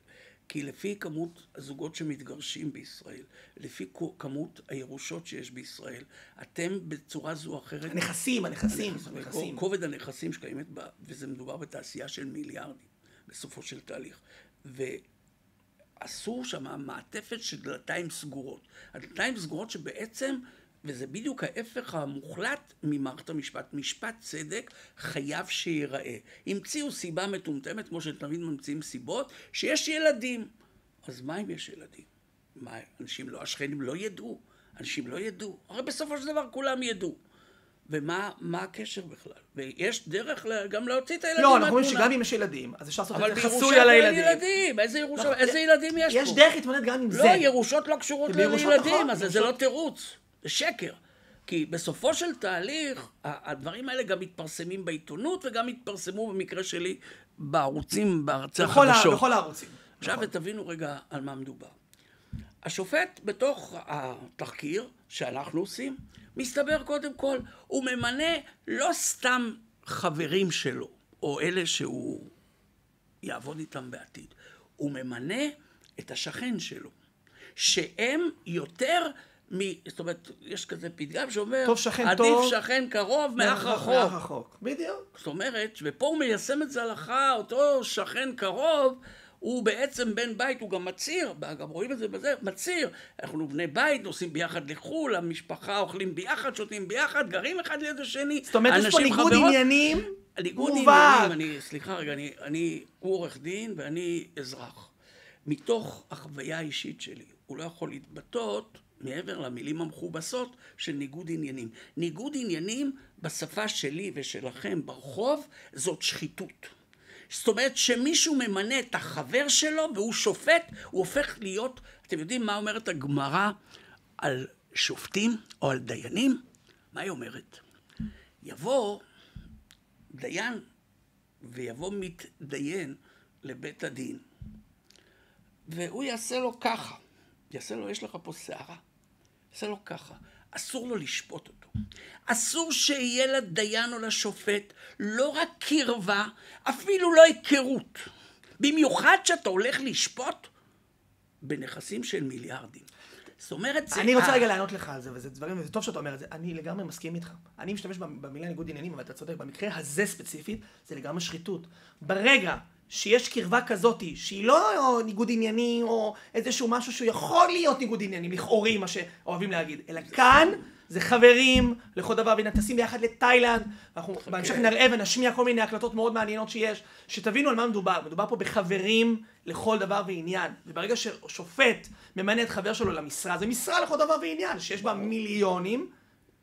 S2: כי לפי כמות הזוגות שמתגרשים בישראל, לפי כמות הירושות שיש בישראל, אתם בצורה זו או אחרת...
S1: הנכסים.
S2: כובד הנכסים שקיימת בה, וזה מדובר בתעשייה של מיליארדים, בסופו של תהליך. ועשו שם מעטפת של דלתיים סגורות. הדלתיים סגורות שבעצם, וזה בדיוק ההפך המוחלט ממערכת המשפט. משפט צדק חייב שיראה. המציאו סיבה מטומטמת, כמו שתמיד ממציאים סיבות, שיש ילדים. אז מה אם יש ילדים? מה, אנשים לא, השכנים לא ידעו? אנשים לא ידעו. הרי בסופו של דבר כולם ידעו. ומה הקשר בכלל? ויש דרך גם להוציא את הילדים.
S1: לא, אנחנו אומרים שגם אם יש ילדים, אז אפשר לעשות את זה חסוי על הילדים.
S2: איזה ילדים יש פה?
S1: יש דרך להתמודד גם עם זה.
S2: לא, ירושות לא קשורות לילדים, אז זה לא תירוץ. זה שקר. כי בסופו של תהליך, הדברים האלה גם מתפרסמים בעיתונות, וגם מתפרסמו במקרה שלי בערוצים, בארצי החדשות.
S1: בכל הערוצים.
S2: עכשיו תבינו רגע על מה מדובר. השופט בתוך התחקיר שאנחנו עושים, מסתבר קודם כל, הוא ממנה לא סתם חברים שלו, או אלה שהוא יעבוד איתם בעתיד. הוא ממנה את השכן שלו, שהם יותר... זאת אומרת, יש כזה פתגם שאומר, עדיף שכן קרוב מאח רחוק.
S1: בדיוק.
S2: זאת אומרת, ופה הוא מיישם את זה הלכה, אותו שכן קרוב, הוא בעצם בן בית, הוא גם מציר, גם רואים את זה בזה, מציר. אנחנו בני בית, נוסעים ביחד לחול, המשפחה אוכלים ביחד, שותים ביחד, גרים אחד ליד השני.
S1: זאת אומרת, יש פה ניגוד עניינים מובהק.
S2: סליחה רגע, הוא עורך דין ואני אזרח. מתוך החוויה האישית שלי, הוא לא יכול להתבטאות, מעבר למילים המכובסות של ניגוד עניינים. ניגוד עניינים בשפה שלי ושלכם ברחוב זאת שחיתות. זאת אומרת שמישהו ממנה את החבר שלו והוא שופט, הוא הופך להיות, אתם יודעים מה אומרת הגמרא על שופטים או על דיינים? מה היא אומרת? יבוא דיין ויבוא מתדיין לבית הדין והוא יעשה לו ככה, יעשה לו, יש לך פה שערה, יעשה לו ככה, אסור לו לשפוט אותו. אסור שיהיה לדיין או לשופט לא רק קרבה, אפילו לא היכרות. במיוחד שאתה הולך לשפוט בנכסים של מיליארדים. זאת אומרת,
S1: אני רוצה רגע לענות לך על זה, וזה טוב שאתה אומר את זה. אני לגמרי מסכים איתך. אני משתמש במילה ניגוד עניינים, אבל אתה צודק, במקרה הזה ספציפית, זה לגמרי שחיתות. ברגע שיש קרבה כזאת, שהיא לא ניגוד ענייני, או איזשהו משהו שהוא יכול להיות ניגוד עניינים, לכאורי, מה שאוהבים להגיד, אלא כאן זה חברים לכל דבר, ונטסים ביחד לתאילנד, ואנחנו בהמשך נראה ונשמיע כל מיני הקלטות מאוד מעניינות שיש, שתבינו על מה מדובר. מדובר פה בחברים לכל דבר ועניין, וברגע ששופט ממנה את חבר שלו למשרה, זה משרה לכל דבר ועניין, שיש בה מיליונים,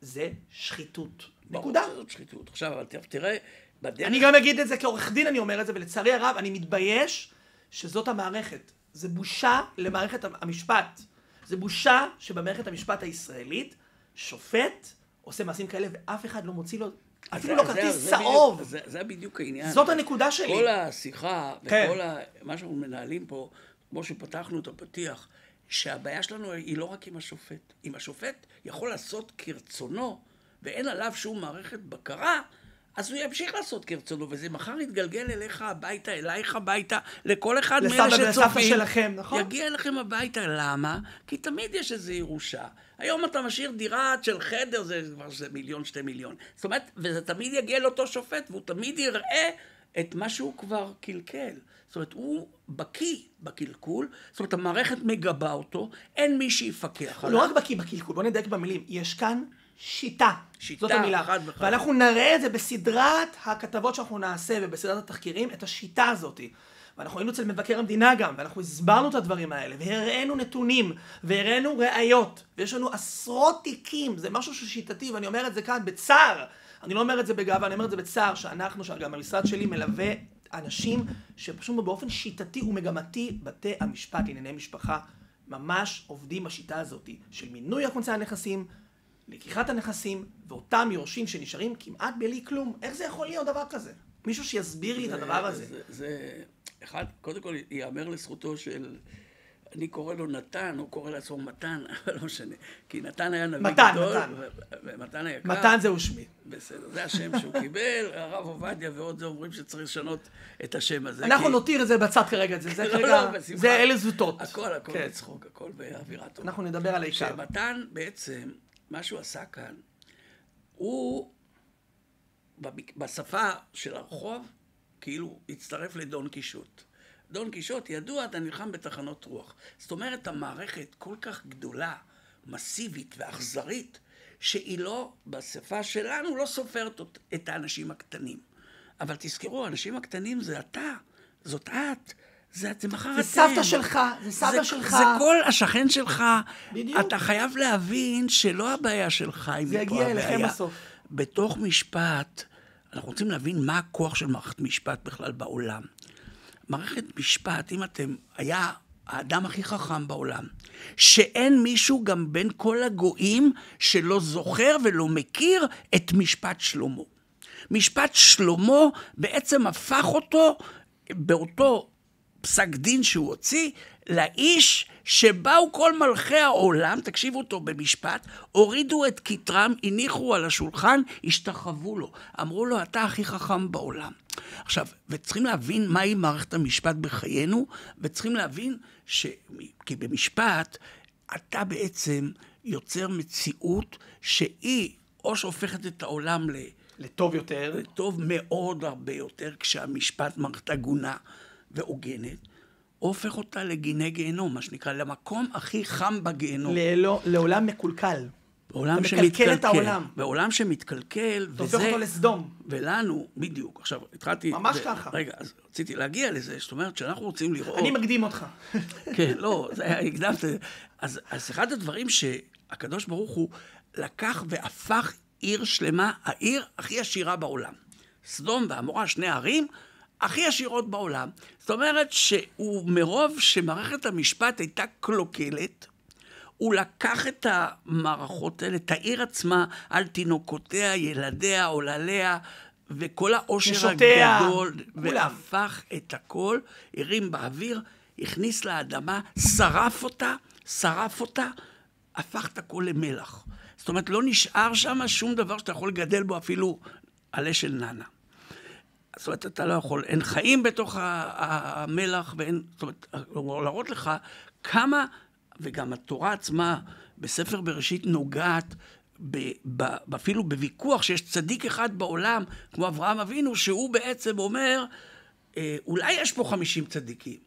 S1: זה שחיתות. נקודה.
S2: זאת שחיתות. עכשיו, אבל תראה,
S1: אני גם אגיד את זה כעורך דין, אני אומר את זה, ולצערי הרב, אני מתבייש שזאת המערכת. זה בושה למערכת המשפט. זה בושה שבמערכת המשפט הישראלית, שופט עושה מעשים כאלה, ואף אחד לא מוציא לו, אפילו לא כרטיס צהוב.
S2: זה בדיוק העניין.
S1: זאת הנקודה שלי.
S2: כל השיחה וכל מה שאנחנו מנהלים פה, כמו שפתחנו את הפתיח, שהבעיה שלנו היא לא רק עם השופט. אם השופט יכול לעשות כרצונו, ואין עליו שום מערכת בקרה, אז הוא ימשיך לעשות כרצונו, וזה מחר יתגלגל אליך הביתה, אלייך הביתה, לכל אחד מאלה שצופים,
S1: שלכם, נכון?
S2: יגיע אליכם הביתה. למה? כי תמיד יש איזו ירושה. היום אתה משאיר דירה של חדר, זה כבר 1-2 מיליון. זאת אומרת, וזה תמיד יגיע לאותו שופט, והוא תמיד יראה את מה שהוא כבר קלקל. זאת אומרת, הוא בקיא בקלקול, זאת אומרת, המערכת מגבה אותו, אין מי שיפקח עליו.
S1: לא רק בקיא בקלקול, בוא נדייק במילים, יש כאן שיטה. זאת המילה.
S2: חד וחד.
S1: ואנחנו נראה את זה בסדרת הכתבות שאנחנו נעשה ובסדרת התחקירים, את השיטה הזאת. ואנחנו היינו אצל מבקר המדינה גם, ואנחנו הסברנו את הדברים האלה, והראינו נתונים, והראינו ראיות, ויש לנו עשרות תיקים, זה משהו שיטתי, ואני אומר את זה כאן בצער, אני לא אומר את זה בגאווה, אני אומר את זה בצער, שאנחנו, גם המשרד שלי מלווה אנשים שפשוט באופן שיטתי ומגמתי, בתי המשפט לענייני משפחה, ממש עובדים בשיטה הזאת, של מינוי הקונצה הנכסים, לקיחת הנכסים, ואותם יורשים שנשארים כמעט בלי כלום. איך זה יכול להיות דבר כזה? מישהו שיסביר לי את הדבר הזה.
S2: זה אחד, קודם כל ייאמר לזכותו של, אני קורא לו נתן, הוא קורא לעצמו מתן, אבל לא משנה. כי נתן היה נביא גדול, ומתן היה יקר.
S1: מתן זהו שמי.
S2: בסדר, זה השם שהוא קיבל, הרב עובדיה ועוד זה אומרים שצריך לשנות את השם הזה.
S1: אנחנו נותיר את זה בצד כרגע, זה אלה זוטות.
S2: הכל בצחוק, הכל באווירה טובה.
S1: אנחנו נדבר על העיקר.
S2: שמתן בעצם, מה שהוא עשה כאן, הוא בשפה של הרחוב, כאילו הצטרף לדון קישוט. דון קישוט, ידוע, אתה נלחם בתחנות רוח. זאת אומרת, המערכת כל כך גדולה, מסיבית ואכזרית, שהיא לא, בשפה שלנו, לא סופרת את האנשים הקטנים. אבל תזכרו, האנשים הקטנים זה אתה, זאת את, זה מחר אתם.
S1: זה סבתא שלך, זה סבא שלך.
S2: זה כל השכן שלך.
S1: בדיוק.
S2: אתה חייב להבין שלא הבעיה שלך,
S1: זה יגיע אליכם בסוף.
S2: בתוך משפט, אנחנו רוצים להבין מה הכוח של מערכת משפט בכלל בעולם. מערכת משפט, אם היה האדם הכי חכם בעולם, שאין מישהו גם בין כל הגויים שלא זוכר ולא מכיר את משפט שלמה. משפט שלמה בעצם הפך אותו, באותו פסק דין שהוא הוציא, לאיש שבאו כל מלכי העולם, תקשיבו אותו במשפט, הורידו את כתרם, הניחו על השולחן, השתחוו לו. אמרו לו, אתה הכי חכם בעולם. עכשיו, וצריכים להבין מהי מערכת המשפט בחיינו, וצריכים להבין כי במשפט אתה בעצם יוצר מציאות שהיא או שהופכת את העולם
S1: לטוב יותר,
S2: לטוב מאוד הרבה יותר, כשהמשפט מערכת הגונה והוגנת, הופך אותה לגיני גיהנום, מה שנקרא, למקום הכי חם בגיהנום.
S1: לעולם מקולקל.
S2: בעולם
S1: שמקלקל את העולם.
S2: בעולם שמתקלקל,
S1: אתה הופך אותו לסדום.
S2: ולנו, בדיוק. עכשיו, התחלתי...
S1: ממש ככה.
S2: רגע, אז רציתי להגיע לזה, זאת אומרת, שאנחנו רוצים לראות...
S1: אני מקדים אותך.
S2: כן, לא, זה היה, הקדמת. אז אחד הדברים שהקדוש ברוך הוא לקח והפך עיר שלמה, העיר הכי עשירה בעולם. סדום ועמורה, שני ערים, הכי עשירות בעולם. זאת אומרת שהוא מרוב שמערכת המשפט הייתה קלוקלת, הוא לקח את המערכות האלה, את העיר עצמה, על תינוקותיה, ילדיה, עולליה, וכל העושר הגדול, והפך את הכל, הרים באוויר, הכניס לאדמה, שרף אותה, הפך את הכל למלח. זאת אומרת, לא נשאר שם שום דבר שאתה יכול לגדל בו אפילו עלה של ננה. זאת אומרת, אתה לא יכול, אין חיים בתוך המלח, ואין, זאת אומרת, להראות לך כמה, וגם התורה עצמה בספר בראשית נוגעת, אפילו בוויכוח שיש צדיק אחד בעולם, כמו אברהם אבינו, שהוא בעצם אומר, אולי יש פה 50 צדיקים,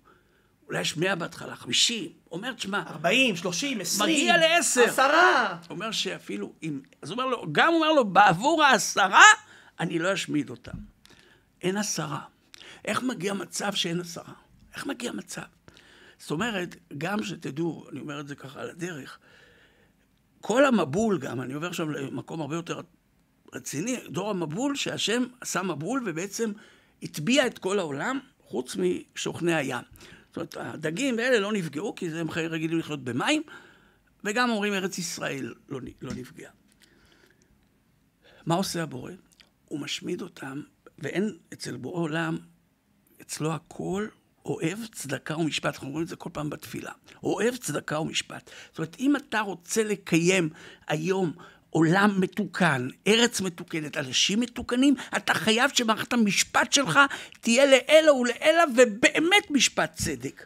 S2: אולי יש 100 בהתחלה, 50, אומר, תשמע,
S1: 40, 30, 20,
S2: מגיע ל10.
S1: 10.
S2: אומר שאפילו, אז הוא אומר לו, גם אומר לו, בעבור 10, אני לא אשמיד אותם. אין 10. איך מגיע מצב שאין 10? איך מגיע מצב? זאת אומרת, גם שתדעו, אני אומר את זה ככה על הדרך, כל המבול גם, אני עובר שם למקום הרבה יותר רציני, דור המבול, שהשם עשה מבול ובעצם הטביע את כל העולם, חוץ משוכני הים. זאת אומרת, הדגים האלה לא נפגעו, כי הם רגילים לחיות במים, וגם אומרים ארץ ישראל לא נפגע. מה עושה הבורא? הוא משמיד אותם, ואין אצל בורא עולם, אצלו הכל אוהב צדקה ומשפט. אנחנו אומרים את זה כל פעם בתפילה. אוהב צדקה ומשפט. זאת אומרת, אם אתה רוצה לקיים היום עולם מתוקן, ארץ מתוקנת, אנשים מתוקנים, אתה חייב שמערכת המשפט שלך תהיה לאלה ולאלה, ובאמת משפט צדק.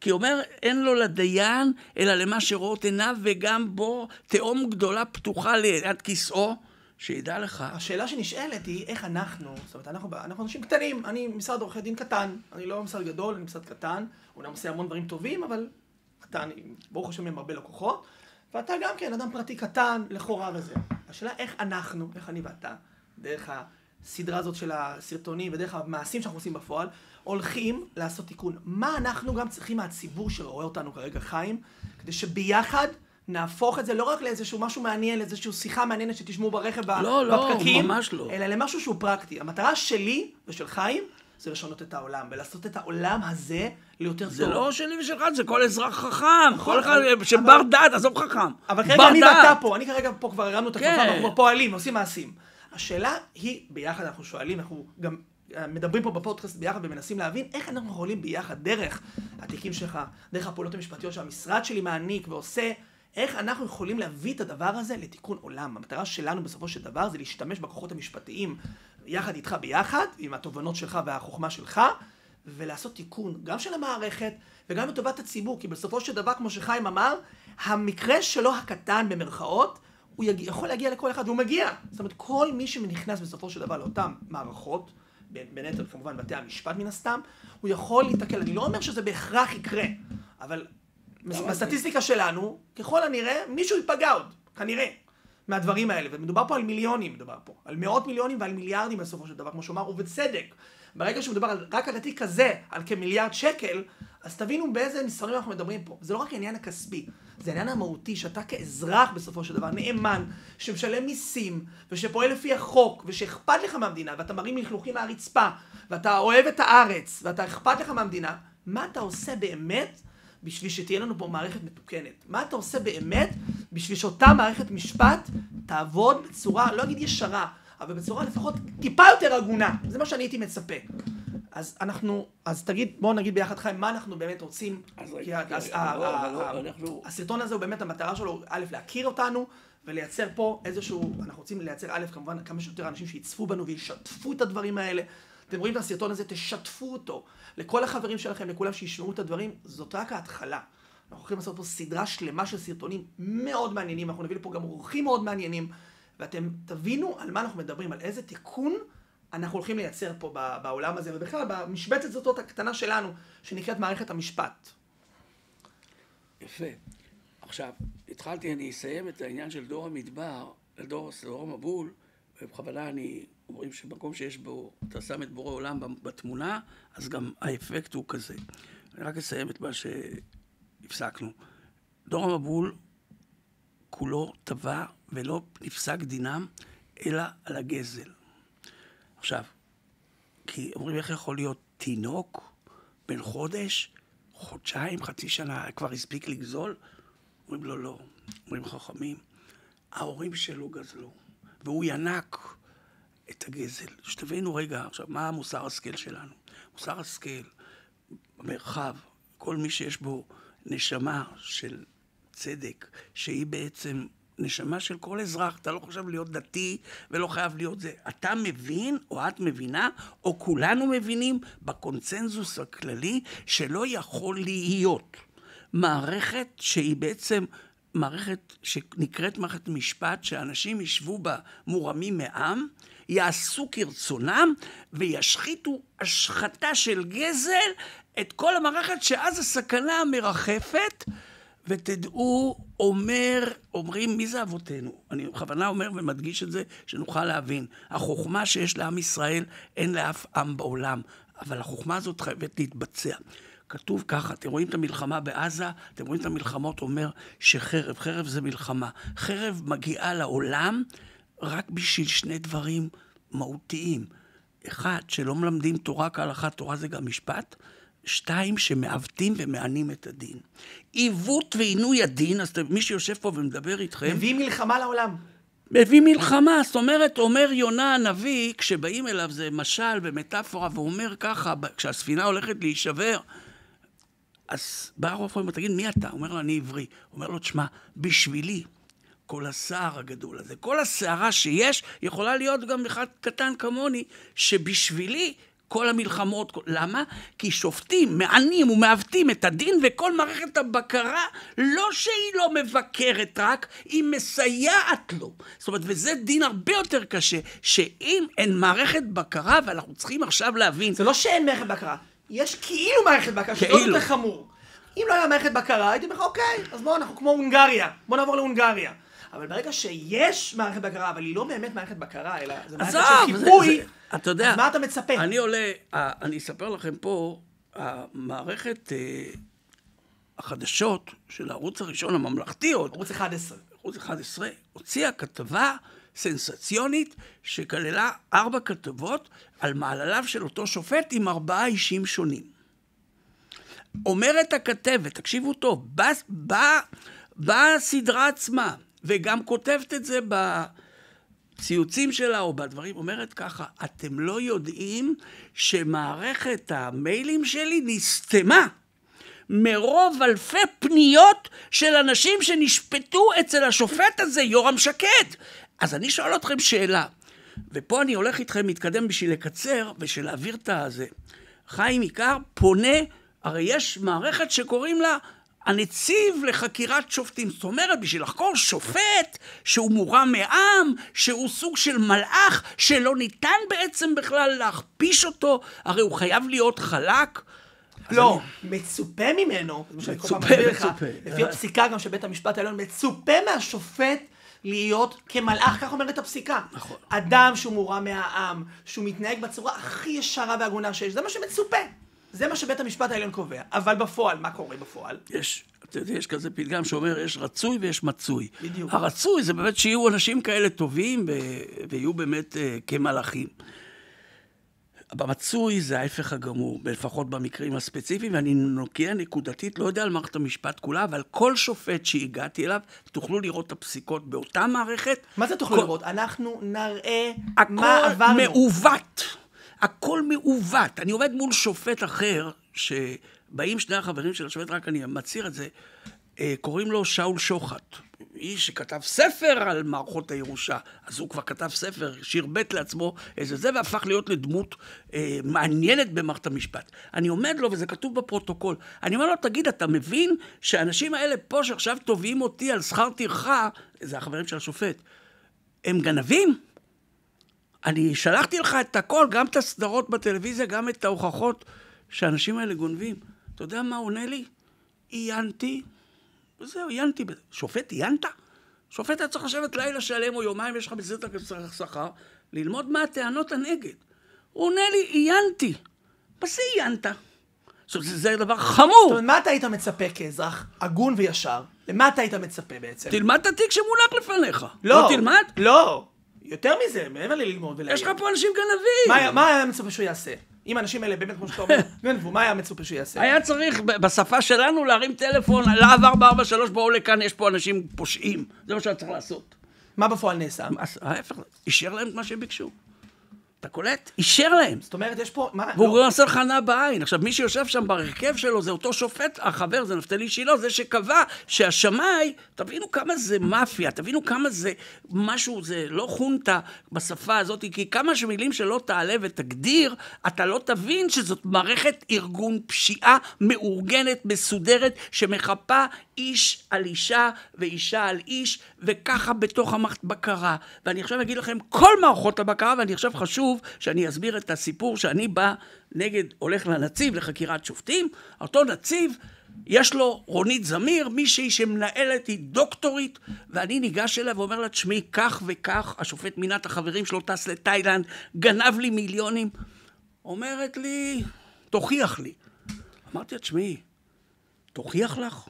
S2: כי אומר, אין לו לדיין, אלא למה שרואות עיניו, וגם בו תהום גדולה פתוחה ליד כיסאו, שידע לך.
S1: השאלה שנשאלת היא, איך אנחנו, זאת אומרת, אנחנו אנשים קטנים, אני משרד עורכי דין קטן, אני לא משרד גדול, אני משרד קטן, הוא עושה המון דברים טובים, אבל קטן, ברוך השם עם הרבה לקוחות, ואתה גם כן, אדם פרטי קטן, לכאורה וזה. השאלה איך אנחנו, איך אני ואתה, דרך הסדרה הזאת של הסרטונים, ודרך המעשים שאנחנו עושים בפועל, הולכים לעשות תיקון. מה אנחנו גם צריכים מהציבור שרואה אותנו כרגע חיים, כדי שביחד נהפוך את זה לא רק לאיזשהו משהו מעניין, לאיזשהו שיחה מעניינת שתשמעו ברכב בפקקים,
S2: ממש לא.
S1: אלא למשהו שהוא פרקטי. המטרה שלי ושל חיים זה לשנות את העולם, ולעשות את העולם הזה ליותר טוב.
S2: זה לא שלי ושלך, זה כל אזרח חכם, כל אחד שבר דעת, עזוב חכם.
S1: אבל כרגע אני ואתה פה, אני כרגע פה כבר הרמנו את הכפפה, אנחנו כבר פועלים, עושים מעשים. השאלה היא, ביחד אנחנו שואלים, אנחנו גם מדברים פה בפודקאסט ביחד ומנסים להבין איך אנחנו יכולים ביחד, דרך התיקים שלך, דרך הפעולות המשפטיות שהמשרד שלי מעניק ועושה, איך אנחנו יכולים להביא את הדבר הזה לתיקון עולם. המטרה שלנו בסופו של דבר זה להשתמש בכוחות המשפטיים יחד איתך ביחד, עם התובנות שלך והחוכמה שלך, ולעשות תיקון גם של המערכת וגם לטובת הציבור, כי בסופו של דבר, כמו שחיים אמר, המקרה שלו הקטן במרכאות, הוא יכול להגיע לכל אחד, והוא מגיע. זאת אומרת, כל מי שנכנס בסופו של דבר לאותן מערכות, בין היתר כמובן בתי המשפט מן הסתם, הוא יכול להתקל. אני לא אומר שזה בהכרח יקרה, אבל בסטטיסטיקה שלנו, ככל הנראה, מישהו ייפגע עוד, כנראה, מהדברים האלה. ומדובר פה על מיליונים, מדובר פה, על מאות מיליונים ועל מיליארדים בסופו של דבר, כמו שאומר, ובצדק. ברגע שמדובר רק על התיק כזה, על כמיליארד שקל, אז תבינו באיזה מספרים אנחנו מדברים פה. זה לא רק העניין הכספי, זה העניין המהותי, שאתה כאזרח בסופו של דבר, נאמן, שמשלם מיסים, ושפועל לפי החוק, ושאכפת לך מהמדינה, ואתה מרים לכלוכים מהרצפה, ואתה אוהב את הארץ, ואתה אכפת לך מהמדינה, מה אתה עושה באמת בשביל שתהיה לנו פה מערכת מתוקנת? מה אתה עושה באמת בשביל שאותה מערכת משפט תעבוד בצורה, לא אגיד ישרה, אבל בצורה לפחות טיפה יותר הגונה? זה מה שאני הייתי מצפה. אז תגיד, בואו נגיד ביחד חיים, מה אנחנו באמת רוצים? הסרטון הזה הוא באמת, המטרה שלו, א', להכיר אותנו, ולייצר פה איזשהו, אנחנו רוצים לייצר א', כמובן, כמה שיותר אנשים שיצפו בנו וישתפו את הדברים האלה. אתם רואים את הסרטון הזה, תשתפו אותו. לכל החברים שלכם, לכולם שישמעו את הדברים, זאת רק ההתחלה. אנחנו הולכים לעשות פה סדרה שלמה של סרטונים מאוד מעניינים, אנחנו נביא לפה גם אורחים מאוד מעניינים, ואתם תבינו על מה אנחנו מדברים, על איזה תיקון אנחנו הולכים לייצר פה בעולם הזה, ובכלל במשבצת זאת הקטנה שלנו, שנקראת מערכת המשפט.
S2: יפה. עכשיו, אני אסיים את העניין של דור המדבר, דור המבול, ובכוונה אומרים שבמקום שיש בו, אתה שם את בורא עולם בתמונה, אז גם האפקט הוא כזה. אני רק אסיים את מה שהפסקנו. דור המבול כולו טבע ולא נפסק דינם, אלא על הגזל. עכשיו, כי אומרים איך יכול להיות תינוק בן חודש, חודשיים, חצי שנה, כבר הספיק לגזול? אומרים לו לא. אומרים חכמים, ההורים שלו גזלו, והוא ינק את הגזל. שתבינו רגע, עכשיו, מה המוסר השכל שלנו? מוסר השכל, במרחב, כל מי שיש בו נשמה של צדק, שהיא בעצם נשמה של כל אזרח, אתה לא חושב להיות דתי ולא חייב להיות זה. אתה מבין, או את מבינה, או כולנו מבינים בקונצנזוס הכללי שלא יכול להיות מערכת שהיא בעצם מערכת שנקראת מערכת משפט, שאנשים ישבו בה מורמים מעם, יעשו כרצונם וישחיתו השחתה של גזל את כל המערכת, שאז הסכנה המרחפת, ותדעו, אומרים, מי זה אבותינו? אני בכוונה אומר ומדגיש את זה, שנוכל להבין. החוכמה שיש לעם ישראל אין לאף עם בעולם, אבל החוכמה הזאת חייבת להתבצע. כתוב ככה, אתם רואים את המלחמה בעזה, אתם רואים את המלחמות, אומר חרב זה מלחמה. חרב מגיעה לעולם רק בשביל שני דברים מהותיים. אחד, שלא מלמדים תורה כהלכה, תורה זה גם משפט. שתיים, שמעוותים ומענים את הדין. עיוות ועינוי הדין, אז מי שיושב פה ומדבר איתכם...
S1: מביא מלחמה לעולם.
S2: מביא מלחמה, זאת אומרת, אומר יונה הנביא, כשבאים אליו זה משל ומטאפורה, והוא אומר ככה, כשהספינה הולכת להישבר, אז בא הרופא ואומר, תגיד, מי אתה? הוא אומר לו, אני עברי. הוא אומר לו, תשמע, בשבילי, כל השער הגדול הזה, כל השערה שיש, יכולה להיות גם אחד קטן כמוני, שבשבילי כל המלחמות, למה? כי שופטים, מענים ומעוותים את הדין, וכל מערכת הבקרה, לא שהיא לא מבקרת רק, היא מסייעת לו. זאת אומרת, וזה דין הרבה יותר קשה, שאם אין מערכת בקרה, ואנחנו צריכים עכשיו להבין...
S1: זה לא שאין מערכת בקרה, יש כאילו מערכת בקרה, שזה יותר חמור. אם לא היה מערכת בקרה, הייתי אומר, אוקיי, אז בואו, אנחנו כמו הונגריה, בואו נעבור להונגריה. אבל ברגע שיש מערכת בקרה, אבל היא לא באמת מערכת בקרה, אלא זה מערכת של חיפוי,
S2: אתה יודע,
S1: אז מה אתה מצפה?
S2: אני אספר לכם פה, המערכת החדשות של הערוץ הראשון הממלכתי,
S1: ערוץ 11.
S2: ערוץ 11, הוציאה כתבה סנסציונית, שכללה 4 כתבות על מעלליו של אותו שופט עם 4 אישים שונים. אומרת הכתבת, תקשיבו טוב, בסדרה עצמה, וגם כותבת את זה בציוצים שלה או בדברים, אומרת ככה, אתם לא יודעים שמערכת המיילים שלי נסתמה מרוב אלפי פניות של אנשים שנשפטו אצל השופט הזה, יורם שקד. אז אני שואל אתכם שאלה, ופה אני הולך איתכם מתקדם בשביל לקצר ושל להעביר את הזה. חיים עיקר פונה, הרי יש מערכת שקוראים לה הנציב לחקירת שופטים. זאת אומרת, בשביל לחקור שופט שהוא מורם מעם, שהוא סוג של מלאך, שלא ניתן בעצם בכלל להכפיש אותו, הרי הוא חייב להיות חלק.
S1: לא, מצופה ממנו,
S2: מצופה.
S1: לפי הפסיקה גם של בית המשפט העליון, מצופה מהשופט להיות כמלאך, כך אומרת הפסיקה.
S2: נכון.
S1: אדם שהוא מורם מהעם, שהוא מתנהג בצורה הכי ישרה והגונה שיש, זה מה שמצופה. זה מה שבית המשפט העליון קובע. אבל בפועל, מה קורה בפועל?
S2: יש כזה פתגם שאומר, יש רצוי ויש מצוי.
S1: בדיוק.
S2: הרצוי זה באמת שיהיו אנשים כאלה טובים ויהיו באמת כמלאכים. במצוי זה ההפך הגמור, לפחות במקרים הספציפיים, ואני נוקיה נקודתית, לא יודע על מערכת המשפט כולה, אבל כל שופט שהגעתי אליו, תוכלו לראות את הפסיקות באותה מערכת.
S1: מה זה תוכלו לראות? אנחנו נראה מה עברנו.
S2: הכל מעוות. הכל מעוות. אני עובד מול שופט אחר, שבאים שני החברים של השופט, רק אני מצהיר את זה, קוראים לו שאול שוחט. איש שכתב ספר על מערכות הירושה. אז הוא כבר כתב ספר, שירבט לעצמו איזה זה, והפך להיות לדמות מעניינת במערכת המשפט. אני עומד לו, וזה כתוב בפרוטוקול. אני אומר לו, תגיד, אתה מבין שהאנשים האלה פה שעכשיו תובעים אותי על שכר טרחה, זה החברים של השופט, הם גנבים? אני שלחתי לך את הכל, גם את הסדרות בטלוויזיה, גם את ההוכחות שהאנשים האלה גונבים. אתה יודע מה עונה לי? עיינתי. וזהו, עיינתי. שופט, עיינת? שופט היה צריך לשבת לילה שלם או יומיים, יש לך בסרט שכר, ללמוד מה הטענות הנגד. הוא עונה לי, עיינתי. מה זה עיינת? זה דבר חמור.
S1: זאת אומרת, מה אתה היית מצפה כאזרח הגון וישר? למה אתה היית מצפה בעצם?
S2: תלמד את התיק שמונח לפניך.
S1: לא
S2: תלמד?
S1: לא. יותר מזה, מעבר לי ללמוד ולהעיר.
S2: יש לך פה אנשים גנבים.
S1: מה היה מצופה שהוא יעשה? אם האנשים האלה באמת, כמו שאתה אומר, גנבו, מה היה מצופה שהוא יעשה?
S2: היה צריך בשפה שלנו להרים טלפון, להב 443, בואו לכאן, יש פה אנשים פושעים. זה מה שהיה צריך לעשות.
S1: מה בפועל נעשה?
S2: ההפך, אישר להם את מה שהם ביקשו. אתה קולט? אישר להם.
S1: זאת אומרת, יש פה...
S2: והוא לא עושה לך ענה בעין. עכשיו, מי שיושב שם ברכב שלו, זה אותו שופט, החבר, זה נפתלי שילה, זה שקבע שהשמאי, תבינו כמה זה מאפיה, תבינו כמה זה משהו, זה לא חונטה בשפה הזאת, כי כמה שמילים שלא תעלה ותגדיר, אתה לא תבין שזאת מערכת ארגון פשיעה מאורגנת, מסודרת, שמחפה איש על אישה ואישה על איש, וככה בתוך המערכת בקרה. ואני עכשיו אגיד לכם, כל מערכות הבקרה, ואני עכשיו חשוב שאני אסביר את הסיפור שאני בא נגד, הולך לנציב לחקירת שופטים, אותו נציב, יש לו רונית זמיר, מישהי שמנהלת היא דוקטורית, ואני ניגש אליה ואומר לה, תשמעי, כך וכך, השופט מינה את החברים שלו, טס לתאילנד, גנב לי מיליונים. אומרת לי, תוכיח לי. אמרתי לה, תשמעי, תוכיח לך?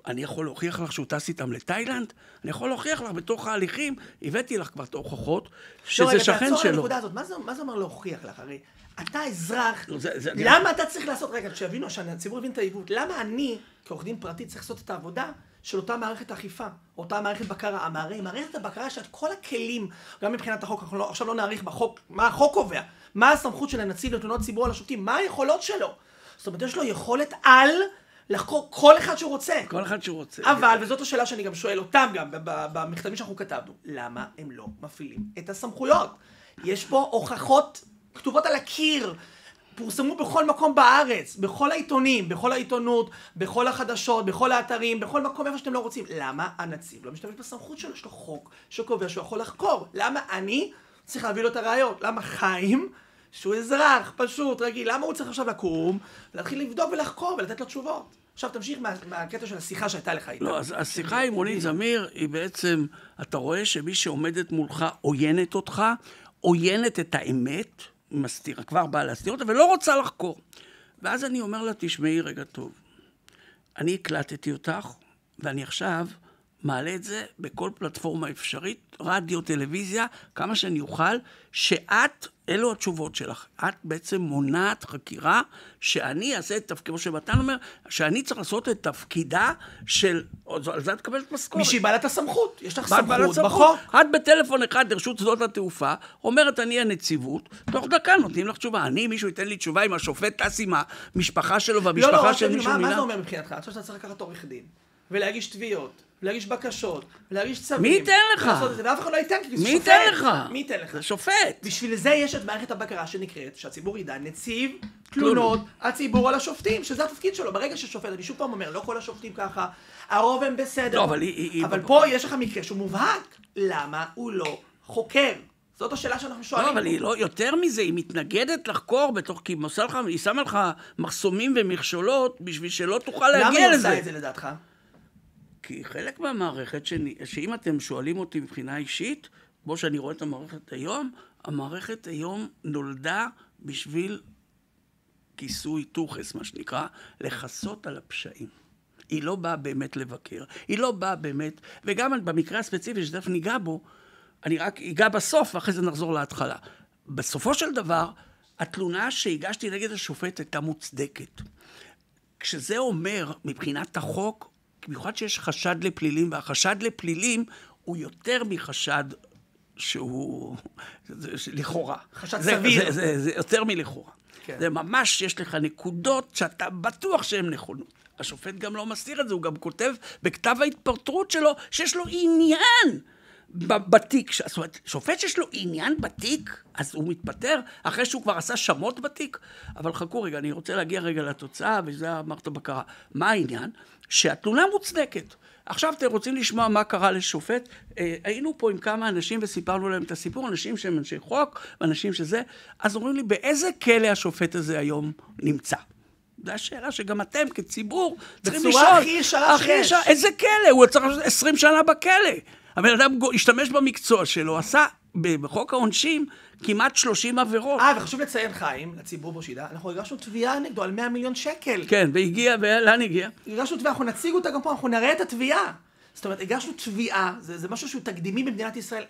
S2: אני יכול להוכיח לך שהוא טס איתם לתאילנד? אני יכול להוכיח לך בתוך ההליכים, הבאתי לך כבר הוכחות, שזה שכן שלו.
S1: מה זה אומר להוכיח לך? הרי אתה אזרח, למה אתה צריך לעשות, רגע, שיבינו, שהציבור הבין את העיוות, למה אני, כעורך דין פרטי, צריך לעשות את העבודה של אותה מערכת אכיפה, אותה מערכת בקרה? מערכת הבקרה שאת כל הכלים, גם מבחינת החוק, אנחנו עכשיו לא נעריך בחוק, מה החוק קובע, מה הסמכות של הנציב לתלונות ציבור על השופטים, מה היכולות שלו? זאת אומרת, יש לו יכולת על לחקור כל אחד שהוא רוצה.
S2: כל אחד שהוא רוצה.
S1: אבל, וזאת השאלה שאני גם שואל אותם גם, במכתבים שאנחנו כתבנו, למה הם לא מפעילים את הסמכויות? יש פה הוכחות כתובות על הקיר, פורסמו בכל מקום בארץ, בכל העיתונים, בכל העיתונות, בכל החדשות, בכל האתרים, בכל מקום איפה שאתם לא רוצים. למה הנציב לא משתמש בסמכות שלו? יש לו חוק שקובע שהוא יכול לחקור. למה אני צריך להביא לו את הראיות? למה חיים, שהוא אזרח, פשוט, רגיל, למה הוא צריך עכשיו לקום, להתחיל לבדוק ולחקור ולתת לו תשובות? עכשיו תמשיך מהקטע של השיחה שהייתה לך איתה.
S2: לא, אז השיחה עם רונית זמיר היא בעצם, אתה רואה שמי שעומדת מולך עוינת אותך, עוינת את האמת, מסתירה, כבר באה להסתיר אותה, ולא רוצה לחקור. ואז אני אומר לה, תשמעי רגע טוב, אני הקלטתי אותך, ואני עכשיו מעלה את זה בכל פלטפורמה אפשרית, רדיו, טלוויזיה, כמה שאני אוכל, שאת, אלו התשובות שלך, את בעצם מונעת חקירה, שאני אעשה את תפקידו, שמתן אומר, שאני צריך לעשות את תפקידה של, על זה את קבלת משכורת.
S1: מי שהיא בעלת הסמכות, יש לך סמכות בחוק.
S2: את בטלפון אחד לרשות שדות התעופה, אומרת אני הנציבות, תוך דקה נותנים לך תשובה, מישהו ייתן לי תשובה עם השופט טס עם המשפחה שלו והמשפחה של מישהו מילה.
S1: מה זה אומר מבחינתך? עכשיו שאתה צריך לקחת עורך דין, ולהגיש תביעות, ולהגיש בקשות, ולהגיש צווים.
S2: מי ייתן לך?
S1: ואף אחד לא ייתן, כי זה
S2: שופט. מי ייתן לך? זה שופט.
S1: בשביל זה יש את מערכת הבקרה שנקראת, שהציבור ידע, נציב תלונות הציבור על השופטים, שזה התפקיד שלו. ברגע ששופט, אני שוב פעם אומר, לא כל השופטים ככה, הרוב הם בסדר.
S2: לא,
S1: אבל פה יש לך מקרה שהוא מובהק. למה הוא לא חוקר? זאת השאלה שאנחנו שואלים.
S2: לא, אבל היא לא, יותר מזה, היא מתנגדת לחקור בתוך, כי היא שמה לך מחסומים ומכשולות, בשביל שלא תוכל להגיע לזה.
S1: למה היא עושה את זה לדעתך?
S2: כי חלק מהמערכת, שאם אתם שואלים אותי מבחינה אישית, כמו שאני רואה את המערכת היום, המערכת היום נולדה בשביל כיסוי תוכס, מה שנקרא, לחסות על הפשעים. היא לא באה באמת לבקר, היא לא באה באמת, וגם במקרה הספציפי שדף ניגע בו, אני רק אגע בסוף, ואחרי זה נחזור להתחלה. בסופו של דבר, התלונה שהגשתי נגד השופט הייתה מוצדקת. כשזה אומר, מבחינת החוק, במיוחד שיש חשד לפלילים, והחשד לפלילים הוא יותר מחשד שהוא לכאורה.
S1: חשד סביר.
S2: זה יותר מלכאורה.
S1: כן.
S2: זה ממש, יש לך נקודות שאתה בטוח שהן נכונות. השופט גם לא מסתיר את זה, הוא גם כותב בכתב ההתפטרות שלו שיש לו עניין בתיק. זאת אומרת, שופט שיש לו עניין בתיק, אז הוא מתפטר אחרי שהוא כבר עשה שמות בתיק. אבל חכו רגע, אני רוצה להגיע רגע לתוצאה, וזה אמרת בקרה. מה העניין? שהתלונה מוצדקת. עכשיו אתם רוצים לשמוע מה קרה לשופט? היינו פה עם כמה אנשים וסיפרנו להם את הסיפור, אנשים שהם אנשי חוק, ואנשים שזה, אז אומרים לי, באיזה כלא השופט הזה היום נמצא? זו השאלה שגם אתם כציבור צריכים לשאול.
S1: בצורה הכי ישרה שיש.
S2: איזה כלא? הוא צריך 20 שנה בכלא. הבן אדם השתמש במקצוע שלו, עשה בחוק העונשין כמעט 30 עבירות.
S1: וחשוב לציין, חיים, לציבור בו שידע, אנחנו הגשנו תביעה נגדו על 100 מיליון שקל.
S2: כן, והגיע, ולאן הגיע?
S1: הגשנו תביעה, אנחנו נציג אותה גם פה, אנחנו נראה את התביעה. זאת אומרת, הגשנו תביעה, זה משהו שהוא תקדימי במדינת ישראל,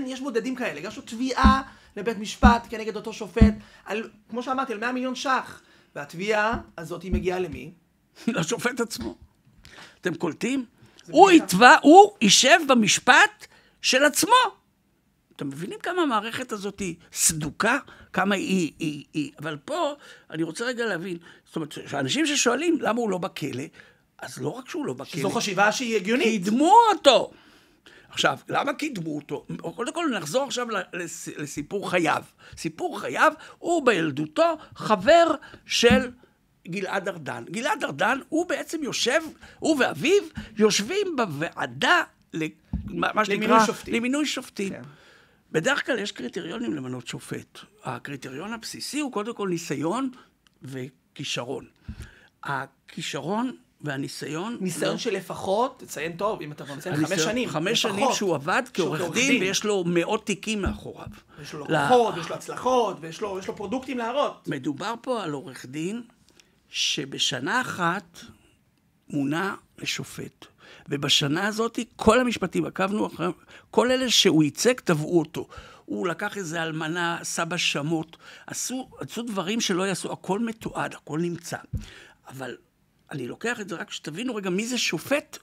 S1: יש בודדים כאלה, הגשנו תביעה לבית משפט כנגד אותו שופט, כמו שאמרתי, על 100 מיליון ש"ח. והתביעה הזאת היא מגיעה למי?
S2: לשופט עצמו. אתם קולטים? הוא יישב במשפט של עצמו. אתם מבינים כמה המערכת הזאת היא סדוקה? כמה היא... אבל פה אני רוצה רגע להבין, זאת אומרת, שאנשים ששואלים למה הוא לא בכלא, אז לא רק שהוא לא בכלא.
S1: שזו חשיבה שהיא הגיונית.
S2: קידמו אותו. עכשיו, למה קידמו אותו? קודם כל נחזור עכשיו לסיפור חייו. סיפור חייו הוא בילדותו חבר של גלעד ארדן. גלעד ארדן הוא בעצם יושב, הוא ואביו יושבים בוועדה מה שנקרא למינוי שופטים. כן. בדרך כלל יש קריטריונים למנות שופט. הקריטריון הבסיסי הוא קודם כל ניסיון וכישרון. הכישרון והניסיון...
S1: ניסיון שלפחות, תציין טוב, אם אתה מציין 5 שנים.
S2: 5 שנים שהוא עבד כעורך דין, ויש לו מאות תיקים מאחוריו.
S1: יש לו לקוחות, יש לו הצלחות, ויש לו פרודוקטים להראות.
S2: מדובר פה על עורך דין שבשנה אחת מונה לשופט. ובשנה הזאת כל המשפטים, עקבנו אחריהם, כל אלה שהוא ייצג תבעו אותו. הוא לקח איזה אלמנה, סבא שמות, עשו דברים שלא יעשו, הכל מתועד, הכל נמצא. אבל אני לוקח את זה רק שתבינו רגע מי זה שופט,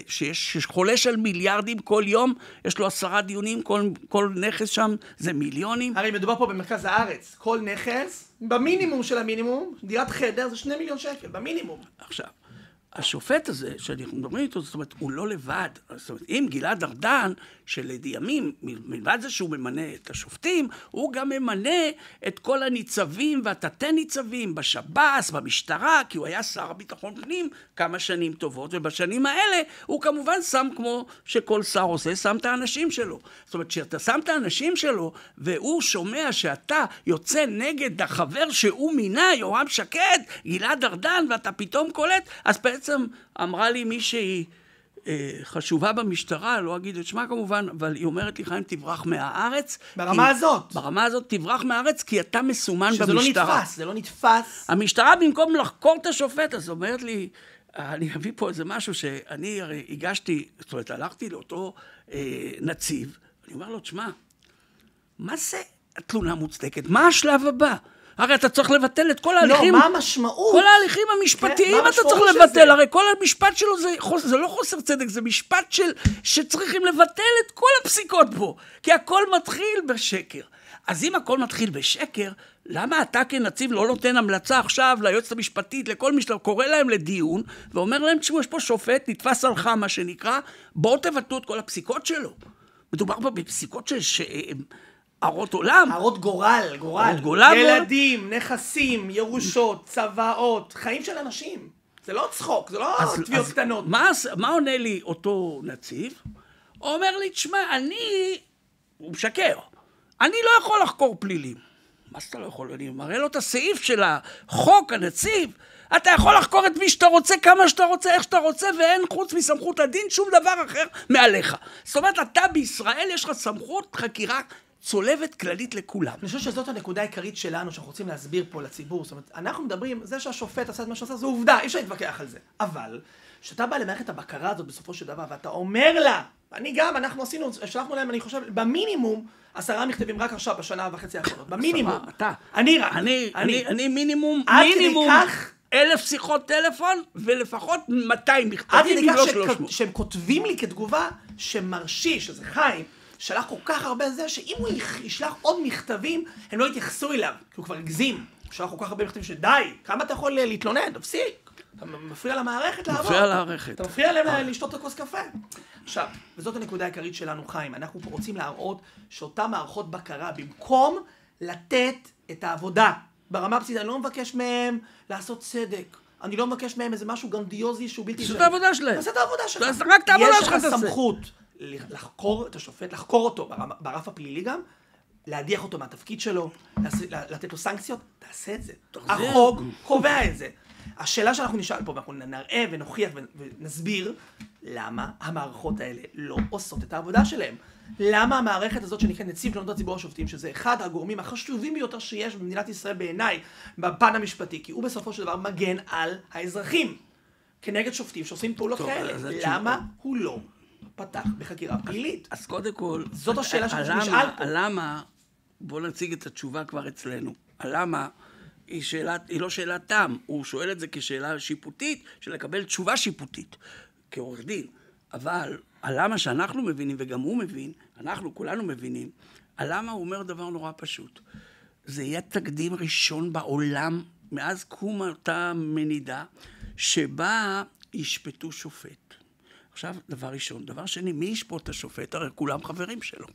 S2: שחולש על מיליארדים כל יום, יש לו 10 דיונים, כל נכס שם זה מיליונים.
S1: הרי מדובר פה במרכז הארץ, כל נכס, במינימום של המינימום, דירת חדר זה 2 מיליון שקל, במינימום.
S2: עכשיו, השופט הזה, שאנחנו מדברים איתו, זאת אומרת, הוא לא לבד. זאת אומרת, אם גלעד ארדן, שלימים, מלבד זה שהוא ממנה את השופטים, הוא גם ממנה את כל הניצבים והתתי ניצבים בשב"ס, במשטרה, כי הוא היה שר הביטחון פנים כמה שנים טובות, ובשנים האלה הוא כמובן שם, כמו שכל שר עושה, שם את האנשים שלו. זאת אומרת, שאתה שם את האנשים שלו, והוא שומע שאתה יוצא נגד החבר שהוא מינה, יורם שקד, גלעד ארדן, ואתה פתאום קולט, אז בעצם אמרה לי מישהי חשובה במשטרה, לא אגיד את שמה כמובן, אבל היא אומרת לי, חיים, תברח מהארץ.
S1: ברמה הזאת.
S2: ברמה הזאת תברח מהארץ, כי אתה מסומן במשטרה.
S1: שזה לא נתפס, זה לא נתפס.
S2: המשטרה במקום לחקור את השופט, אז אומרת לי, אני אביא פה איזה משהו שאני הרי הגשתי, זאת אומרת, הלכתי לאותו נציב, אני אומר לו, תשמע, מה זה התלונה מוצדקת? מה השלב הבא? הרי אתה צריך לבטל את כל ההליכים...
S1: לא, מה המשמעות?
S2: כל ההליכים המשפטיים אתה צריך לבטל. הרי כל המשפט שלו זה לא חוסר צדק, זה משפט שצריכים לבטל את כל הפסיקות בו. כי הכל מתחיל בשקר. אז אם הכל מתחיל בשקר, למה אתה כנציב לא נותן המלצה עכשיו ליועצת המשפטית, לכל מי שאתה קורא להם לדיון, ואומר להם, תשמעו, יש פה שופט, נתפס עליך מה שנקרא, בואו תבטלו את כל הפסיקות שלו. מדובר פה בפסיקות הרות עולם.
S1: הרות גורל. ילדים, נכסים, ירושות, צוואות, חיים של אנשים. זה לא צחוק, זה לא תביעות קטנות.
S2: מה עונה לי אותו נציב? הוא אומר לי, תשמע, הוא משקר. אני לא יכול לחקור פלילים. מה שאתה לא יכול? אני מראה לו את הסעיף של החוק, הנציב. אתה יכול לחקור את מי שאתה רוצה, כמה שאתה רוצה, איך שאתה רוצה, ואין חוץ מסמכות הדין שום דבר אחר מעליך. זאת אומרת, אתה בישראל יש לך סמכות חקירה צולבת כללית לכולם.
S1: אני חושב שזאת הנקודה העיקרית שלנו, שאנחנו רוצים להסביר פה לציבור. זאת אומרת, אנחנו מדברים, זה שהשופט עשה את מה שעשה, זו עובדה, אי אפשר להתווכח על זה. אבל, שאתה בא למערכת הבקרה הזאת בסופו של דבר, ואתה אומר לה, אנחנו שלחנו להם, אני חושב, במינימום, 10 מכתבים רק עכשיו, בשנה וחצי האחרונות. במינימום.
S2: אתה. אני מינימום 1,000 שיחות טלפון, ולפחות 200 מכתבים, אם לא 300.
S1: שהם כותבים לי כתגובה, שמרשי, שזה חיים, שלח כל כך הרבה זה, שאם הוא ישלח עוד מכתבים, הם לא יתייחסו אליו, כי הוא כבר הגזים. הוא שלח כל כך הרבה מכתבים שדי, כמה אתה יכול להתלונן? תפסיק. אתה מפריע למערכת לעבוד.
S2: מפריע למערכת.
S1: אתה מפריע להם לשתות את הכוס קפה. עכשיו, וזאת הנקודה העיקרית שלנו, חיים. אנחנו פה רוצים להראות שאותן מערכות בקרה, במקום לתת את העבודה ברמה הבסיסית, אני לא מבקש מהם לעשות צדק. אני לא מבקש מהם איזה משהו גרנדיוזי שהוא בלתי...
S2: תעשו את העבודה שלהם.
S1: תעשה את העבודה שלהם.
S2: רק את העבודה שלך
S1: יש לך סמכות לחקור את השופט, לחקור אותו ברף הפלילי גם, להדיח אותו מהתפקיד שלו, לתת לו סנקציות, תעשה את זה. החוק קובע את זה. השאלה שאנחנו נשאל פה, ואנחנו נראה ונוכיח ונסביר, למה המערכות האלה לא עושות את העבודה שלהם? למה המערכת הזאת שנקראת נציב תלונות הציבור השופטים, שזה אחד הגורמים החשובים ביותר שיש במדינת ישראל בעיניי, בפן המשפטי, כי הוא בסופו של דבר מגן על האזרחים, כנגד שופטים שעושים פעולות כאלה. למה הוא לא פתח בחקירה פלילית?
S2: אז קודם כל,
S1: זאת השאלה שנשאל פה.
S2: הלמה, בוא נציג את התשובה כבר אצלנו, הלמה היא לא שאלת תם, הוא שואל את זה כשאלה שיפוטית, של לקבל תשובה שיפוטית, כעורך דין. אבל הלמה שאנחנו מבינים, וגם הוא מבין, אנחנו כולנו מבינים, למה הוא אומר דבר נורא פשוט. זה יהיה תקדים ראשון בעולם, מאז קום אותה מנידה, שבה ישפטו שופט. עכשיו, דבר ראשון. דבר שני, מי ישפוט את השופט? הרי כולם חברים שלו.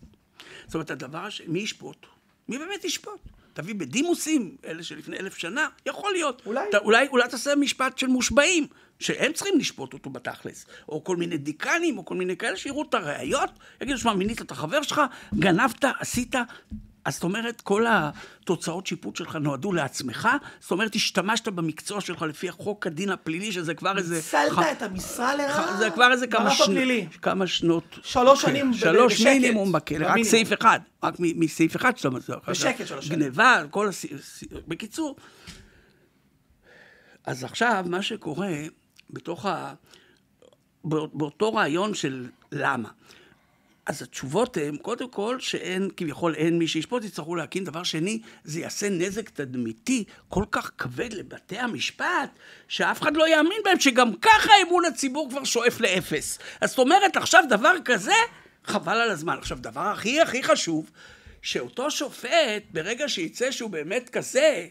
S2: זאת אומרת, הדבר השני, מי ישפוט? מי באמת ישפוט? תביא בדימוסים, אלה שלפני 1000 שנה, יכול להיות. אולי תעשה משפט של מושבעים, שהם צריכים לשפוט אותו בתכלס. או כל מיני דיקנים, או כל מיני כאלה שיראו את הראיות, יגידו, שמה, מינית את החבר שלך, גנבת, עשית. אז זאת אומרת, כל התוצאות שיפוט שלך נועדו לעצמך, זאת אומרת, השתמשת במקצוע שלך לפי החוק הדין הפלילי, שזה כבר איזה...
S1: ניצלת את המשרה לרעה?
S2: זה כבר איזה כמה שנות...
S1: 3 שנים בשקט.
S2: 3 מינימום בכלא, רק סעיף אחד. רק מסעיף אחד שאתה מזור.
S1: בשקט 3 שנים.
S2: גניבה, כל בקיצור. אז עכשיו, מה שקורה, באותו רעיון של למה. אז התשובות הן, קודם כל, שאין, כביכול אין מי שישפוט, יצטרכו להקים. דבר שני, זה יעשה נזק תדמיתי כל כך כבד לבתי המשפט, שאף אחד לא יאמין בהם, שגם ככה אמון הציבור כבר שואף לאפס. אז זאת אומרת, עכשיו דבר כזה, חבל על הזמן. עכשיו, דבר הכי חשוב, שאותו שופט, ברגע שיצא שהוא באמת כזה,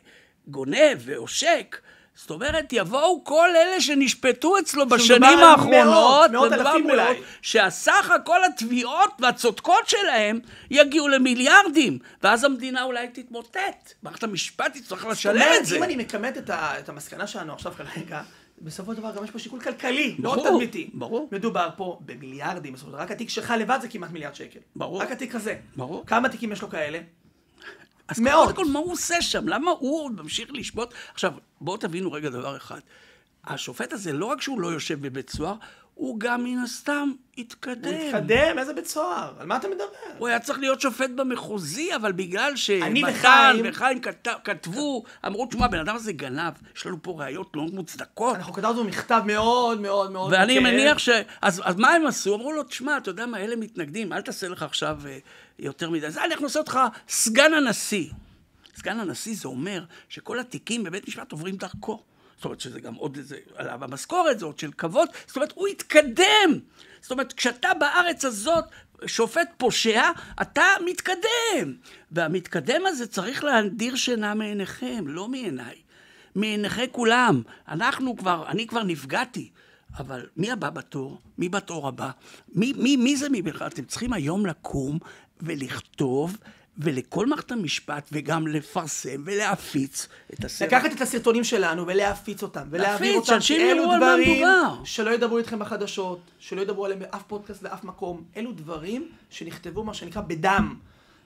S2: גונב ועושק, זאת אומרת, יבואו כל אלה שנשפטו אצלו בשנים האחרונות,
S1: מאות אלפים אולי,
S2: שהסך הכל התביעות והצודקות שלהם יגיעו למיליארדים, ואז המדינה אולי תתמוטט. מערכת המשפט יצטרך לשלם את זה.
S1: אם אני מקמת את המסקנה שלנו עכשיו כרגע, בסופו של דבר גם יש פה שיקול כלכלי, לא רק תדמיתי.
S2: ברור.
S1: מדובר פה במיליארדים, בסופו של דבר, רק התיק שלך לבד זה כמעט מיליארד שקל.
S2: ברור.
S1: רק התיק הזה.
S2: ברור.
S1: כמה תיקים יש לו כאלה?
S2: אז קודם כל, מה הוא עושה שם? למה הוא ממשיך לשפוט? עכשיו, בואו תבינו רגע דבר אחד. השופט הזה, לא רק שהוא לא יושב בבית סוהר, הוא גם מן הסתם התקדם.
S1: הוא התקדם? איזה בית סוהר? על מה אתה מדבר?
S2: הוא היה צריך להיות שופט במחוזי, אבל בגלל
S1: אני
S2: וחיים כתבו, אמרו, תשמע, בן אדם הזה גנב, יש לנו פה ראיות לא מוצדקות.
S1: אנחנו כתבנו מכתב מאוד מאוד מאוד...
S2: ואני מניח אז מה הם עשו? אמרו לו, תשמע, אתה יודע מה, אלה מתנגדים, אל תעשה לך עכשיו יותר מדי. אז אנחנו נעשה אותך סגן הנשיא. סגן הנשיא זה אומר שכל התיקים בבית משפט עוברים דרכו. זאת אומרת שזה גם עוד איזה, עליו המשכורת, זה עוד של כבוד, זאת אומרת, הוא התקדם. זאת אומרת, כשאתה בארץ הזאת שופט פושע, אתה מתקדם. והמתקדם הזה צריך להדיר שינה מעיניכם, לא מעיניי. מעיניכי כולם. אני כבר נפגעתי. אבל מי הבא בתור? מי בתור הבא? מי זה מי בכלל? אתם צריכים היום לקום ולכתוב ולכל מערכת המשפט, וגם לפרסם ולהפיץ את הסרט.
S1: לקחת את הסרטונים שלנו ולהפיץ אותם, ולהעביר אותם,
S2: שאנשים יראו על מה מדובר.
S1: שלא ידברו איתכם בחדשות, שלא ידברו עליהם באף פודקאסט, באף מקום. אלו דברים שנכתבו, מה שנקרא, בדם.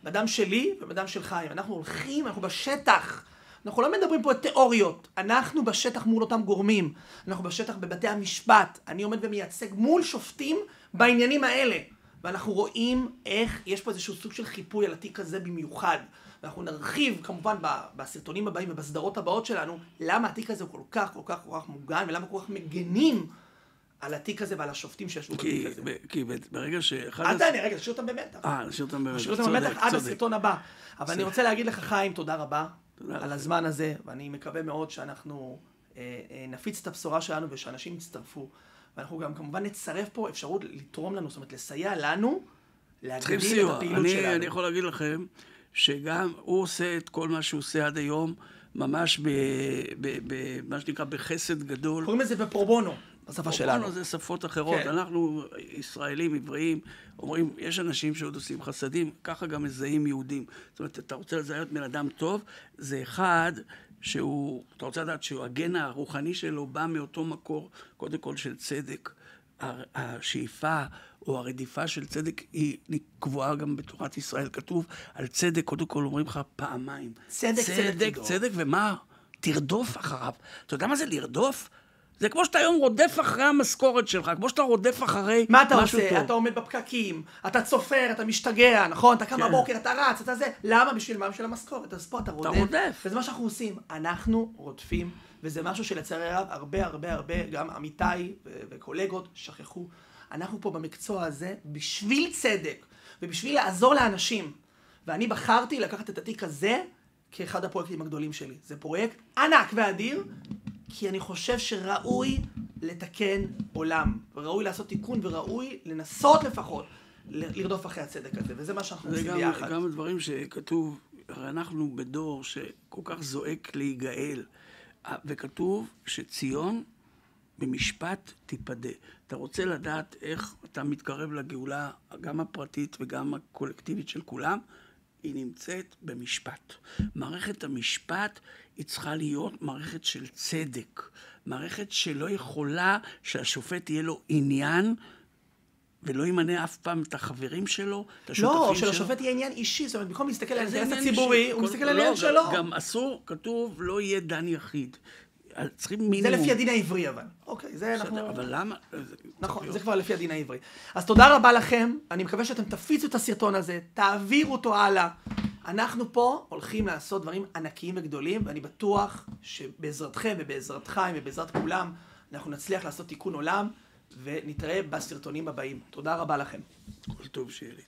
S1: בדם שלי ובדם של חיים. אנחנו הולכים, אנחנו בשטח. אנחנו לא מדברים פה את תיאוריות. אנחנו בשטח מול אותם גורמים. אנחנו בשטח בבתי המשפט. אני עומד ומייצג מול שופטים בעניינים האלה. ואנחנו רואים איך יש פה איזשהו סוג של חיפוי על התיק הזה במיוחד. ואנחנו נרחיב כמובן בסרטונים הבאים ובסדרות הבאות שלנו, למה התיק הזה הוא כל כך מוגן, ולמה כל כך מגנים על התיק הזה ועל השופטים שישבו בתיק הזה.
S2: כי ברגע שאחד...
S1: אל תענה, רגע, נשאיר אותם במתח.
S2: נשאיר אותם במתח.
S1: נשאיר אותם במתח עד הסרטון הבא. אבל אני רוצה להגיד לך, חיים, תודה רבה על הזמן הזה, ואני מקווה מאוד שאנחנו נפיץ את הבשורה שלנו ושאנשים יצטרפו. ואנחנו גם כמובן נצרף פה אפשרות לתרום לנו, זאת אומרת, לסייע לנו, להגדיל את הפעילות שלנו.
S2: אני יכול להגיד לכם שגם הוא עושה את כל מה שהוא עושה עד היום, ממש מה שנקרא בחסד גדול.
S1: קוראים לזה בפרובונו, בשפה שלנו.
S2: פרובונו זה שפות אחרות. אנחנו ישראלים, עבריים, אומרים, יש אנשים שעוד עושים חסדים, ככה גם מזהים יהודים. זאת אומרת, אתה רוצה לזהות בן אדם טוב, זה אחד... אתה רוצה לדעת שהגן הרוחני שלו בא מאותו מקור, קודם כל של צדק. השאיפה או הרדיפה של צדק היא קבועה גם בתורת ישראל. כתוב על צדק, קודם כל אומרים לך פעמיים. צדק, ומה? תרדוף אחריו. אתה יודע מה זה לרדוף? זה כמו שאתה היום רודף אחרי המשכורת שלך, כמו שאתה רודף אחרי
S1: מה אתה עושה? אתה עומד בפקקים, אתה צופר, אתה משתגע, נכון? אתה קם בבוקר, אתה רץ, אתה זה. למה? בשביל מה? בשביל המשכורת. אז פה אתה רודף. וזה מה שאנחנו עושים. אנחנו רודפים, וזה משהו שלצערי הרב הרבה, גם עמיתיי וקולגות שכחו. אנחנו פה במקצוע הזה בשביל צדק, ובשביל לעזור לאנשים. ואני בחרתי לקחת את התיק הזה כאחד הפרויקטים הגדולים שלי. זה פרויקט ענק ואדיר, כי אני חושב שראוי לתקן עולם, וראוי לעשות תיקון, וראוי לנסות לפחות לרדוף אחרי הצדק הזה, וזה מה שאנחנו עושים
S2: זה
S1: ביחד.
S2: גם הדברים שכתוב, הרי אנחנו בדור שכל כך זועק להיגאל, וכתוב שציון במשפט תיפדה. אתה רוצה לדעת איך אתה מתקרב לגאולה, גם הפרטית וגם הקולקטיבית של כולם, היא נמצאת במשפט. מערכת המשפט היא צריכה להיות מערכת של צדק. מערכת שלא יכולה שהשופט יהיה לו עניין, ולא ימנה אף פעם את החברים שלו, את השותפים שלו.
S1: לא, שלשופט יהיה עניין אישי, זאת אומרת, במקום להסתכל על האינטרס הציבורי, הוא מסתכל על העניין שלו.
S2: גם אסור, כתוב, לא יהיה דן יחיד. צריכים מינימום.
S1: זה לפי הדין העברי אבל. אוקיי, זה אנחנו...
S2: אבל למה?
S1: נכון, זה כבר לפי הדין העברי. אז תודה רבה לכם, אני מקווה שאתם תפיצו את הסרטון הזה, תעבירו אותו הלאה. אנחנו פה הולכים לעשות דברים ענקיים וגדולים, ואני בטוח שבעזרתכם ובעזרת חיים ובעזרת כולם, אנחנו נצליח לעשות תיקון עולם, ונתראה בסרטונים הבאים. תודה רבה לכם.
S2: כל טוב שיהיה לי.